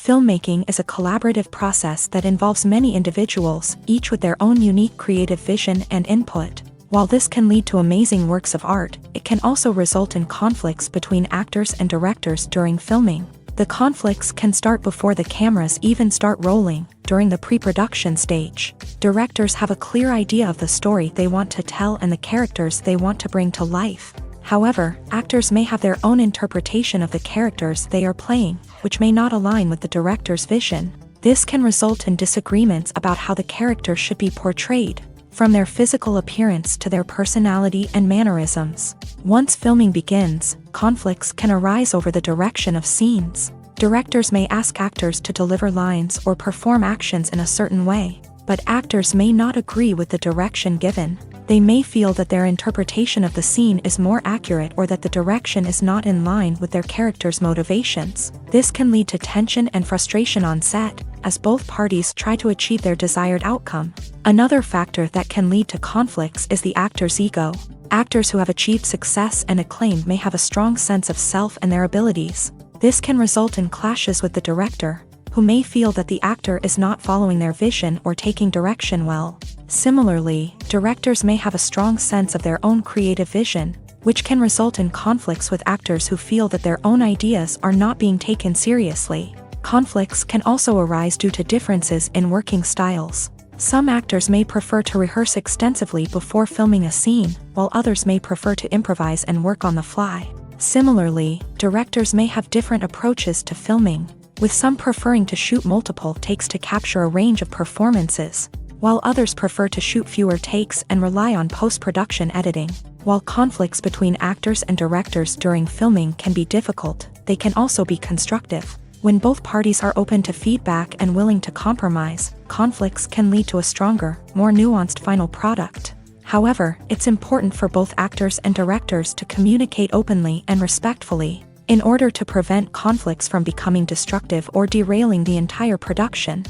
Filmmaking is a collaborative process that involves many individuals, each with their own unique creative vision and input. While this can lead to amazing works of art, it can also result in conflicts between actors and directors during filming. The conflicts can start before the cameras even start rolling, during the pre-production stage. Directors have a clear idea of the story they want to tell and the characters they want to bring to life. However, actors may have their own interpretation of the characters they are playing, which may not align with the director's vision. This can result in disagreements about how the character should be portrayed, from their physical appearance to their personality and mannerisms. Once filming begins, conflicts can arise over the direction of scenes. Directors may ask actors to deliver lines or perform actions in a certain way, but actors may not agree with the direction given. They may feel that their interpretation of the scene is more accurate or that the direction is not in line with their character's motivations. This can lead to tension and frustration on set, as both parties try to achieve their desired outcome. Another factor that can lead to conflicts is the actor's ego. Actors who have achieved success and acclaim may have a strong sense of self and their abilities. This can result in clashes with the director, who may feel that the actor is not following their vision or taking direction well. Similarly, directors may have a strong sense of their own creative vision, which can result in conflicts with actors who feel that their own ideas are not being taken seriously. Conflicts can also arise due to differences in working styles. Some actors may prefer to rehearse extensively before filming a scene, while others may prefer to improvise and work on the fly. Similarly, directors may have different approaches to filming, with some preferring to shoot multiple takes to capture a range of performances, while others prefer to shoot fewer takes and rely on post-production editing. While conflicts between actors and directors during filming can be difficult, they can also be constructive. When both parties are open to feedback and willing to compromise, conflicts can lead to a stronger, more nuanced final product. However, it's important for both actors and directors to communicate openly and respectfully, in order to prevent conflicts from becoming destructive or derailing the entire production.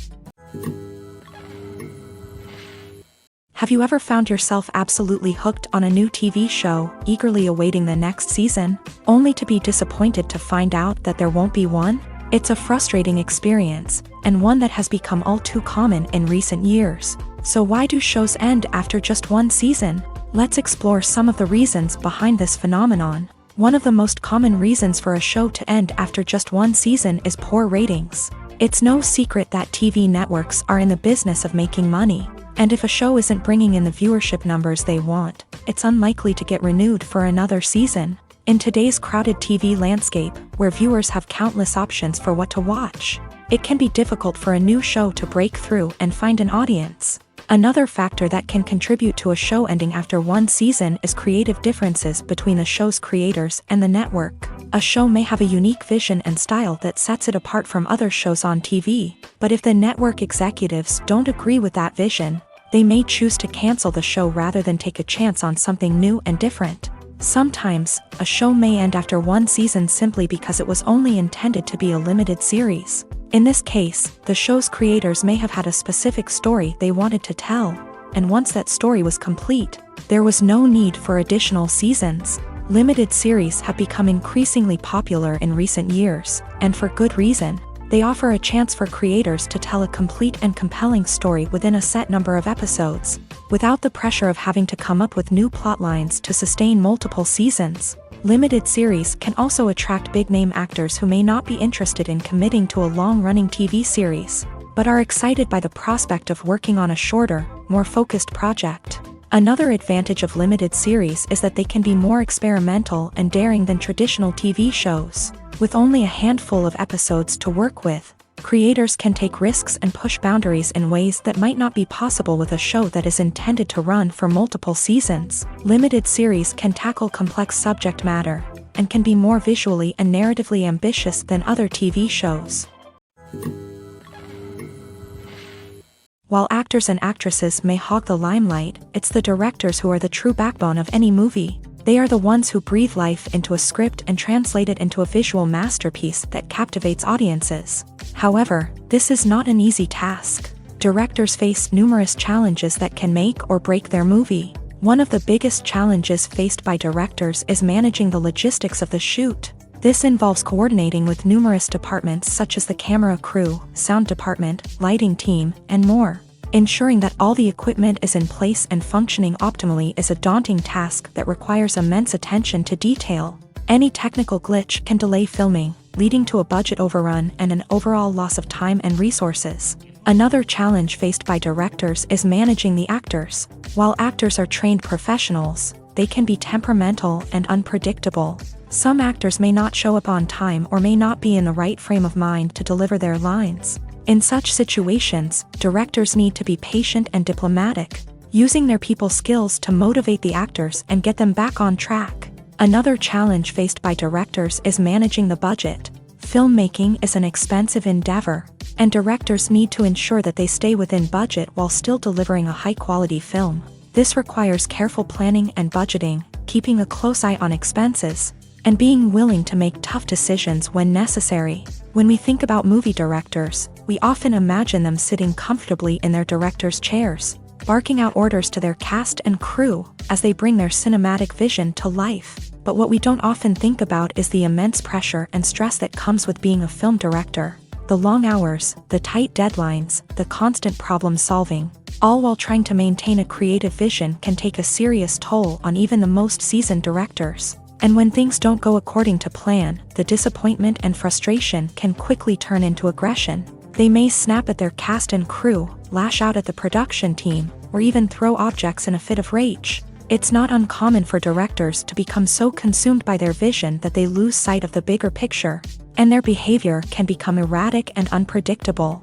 Have you ever found yourself absolutely hooked on a new TV show, eagerly awaiting the next season, only to be disappointed to find out that there won't be one? It's a frustrating experience, and one that has become all too common in recent years. So why do shows end after just one season? Let's explore some of the reasons behind this phenomenon. One of the most common reasons for a show to end after just one season is poor ratings. It's no secret that TV networks are in the business of making money. And if a show isn't bringing in the viewership numbers they want, it's unlikely to get renewed for another season. In today's crowded TV landscape, where viewers have countless options for what to watch, it can be difficult for a new show to break through and find an audience. Another factor that can contribute to a show ending after one season is creative differences between the show's creators and the network. A show may have a unique vision and style that sets it apart from other shows on TV, but if the network executives don't agree with that vision, they may choose to cancel the show rather than take a chance on something new and different. Sometimes, a show may end after one season simply because it was only intended to be a limited series. In this case, the show's creators may have had a specific story they wanted to tell, and once that story was complete, there was no need for additional seasons. Limited series have become increasingly popular in recent years, and for good reason. They offer a chance for creators to tell a complete and compelling story within a set number of episodes, without the pressure of having to come up with new plotlines to sustain multiple seasons. Limited series can also attract big-name actors who may not be interested in committing to a long-running TV series, but are excited by the prospect of working on a shorter, more focused project. Another advantage of limited series is that they can be more experimental and daring than traditional TV shows. With only a handful of episodes to work with, creators can take risks and push boundaries in ways that might not be possible with a show that is intended to run for multiple seasons. Limited series can tackle complex subject matter, and can be more visually and narratively ambitious than other TV shows. While actors and actresses may hog the limelight, it's the directors who are the true backbone of any movie. They are the ones who breathe life into a script and translate it into a visual masterpiece that captivates audiences. However, this is not an easy task. Directors face numerous challenges that can make or break their movie. One of the biggest challenges faced by directors is managing the logistics of the shoot. This involves coordinating with numerous departments such as the camera crew, sound department, lighting team, and more. Ensuring that all the equipment is in place and functioning optimally is a daunting task that requires immense attention to detail. Any technical glitch can delay filming, leading to a budget overrun and an overall loss of time and resources. Another challenge faced by directors is managing the actors. While actors are trained professionals, they can be temperamental and unpredictable. Some actors may not show up on time or may not be in the right frame of mind to deliver their lines. In such situations, directors need to be patient and diplomatic, using their people skills to motivate the actors and get them back on track. Another challenge faced by directors is managing the budget. Filmmaking is an expensive endeavor, and directors need to ensure that they stay within budget while still delivering a high-quality film. This requires careful planning and budgeting, keeping a close eye on expenses, and being willing to make tough decisions when necessary. When we think about movie directors, we often imagine them sitting comfortably in their director's chairs, barking out orders to their cast and crew as they bring their cinematic vision to life. But what we don't often think about is the immense pressure and stress that comes with being a film director. The long hours, the tight deadlines, the constant problem solving, all while trying to maintain a creative vision can take a serious toll on even the most seasoned directors. And when things don't go according to plan, the disappointment and frustration can quickly turn into aggression. They may snap at their cast and crew, lash out at the production team, or even throw objects in a fit of rage. It's not uncommon for directors to become so consumed by their vision that they lose sight of the bigger picture, and their behavior can become erratic and unpredictable.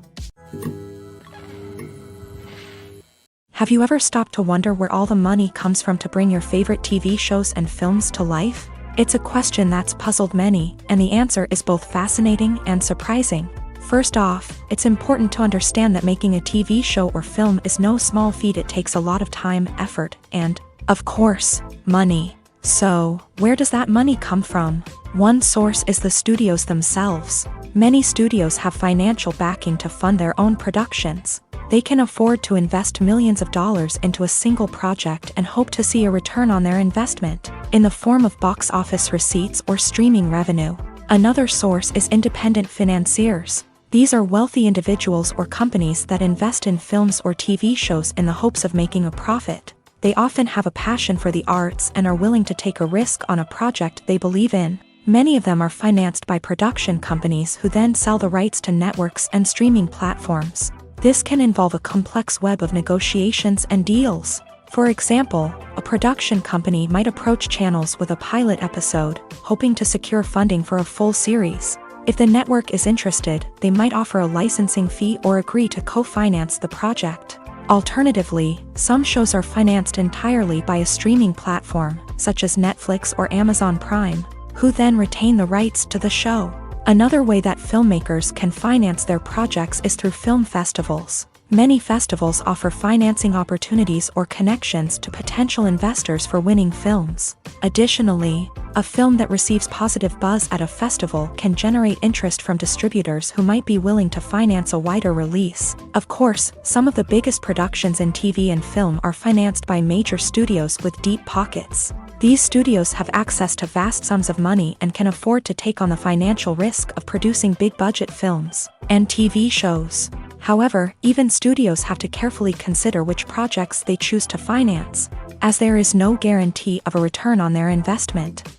Have you ever stopped to wonder where all the money comes from to bring your favorite TV shows and films to life? It's a question that's puzzled many, and the answer is both fascinating and surprising. First off, it's important to understand that making a TV show or film is no small feat. It takes a lot of time, effort, and, of course, money. So, where does that money come from? One source is the studios themselves. Many studios have financial backing to fund their own productions. They can afford to invest millions of dollars into a single project and hope to see a return on their investment, in the form of box office receipts or streaming revenue. Another source is independent financiers. These are wealthy individuals or companies that invest in films or TV shows in the hopes of making a profit. They often have a passion for the arts and are willing to take a risk on a project they believe in. Many of them are financed by production companies who then sell the rights to networks and streaming platforms. This can involve a complex web of negotiations and deals. For example, a production company might approach channels with a pilot episode, hoping to secure funding for a full series. If the network is interested, they might offer a licensing fee or agree to co-finance the project. Alternatively, some shows are financed entirely by a streaming platform, such as Netflix or Amazon Prime, who then retain the rights to the show. Another way that filmmakers can finance their projects is through film festivals. Many festivals offer financing opportunities or connections to potential investors for winning films. Additionally, a film that receives positive buzz at a festival can generate interest from distributors who might be willing to finance a wider release. Of course, some of the biggest productions in TV and film are financed by major studios with deep pockets. These studios have access to vast sums of money and can afford to take on the financial risk of producing big-budget films and TV shows. However, even studios have to carefully consider which projects they choose to finance, as there is no guarantee of a return on their investment.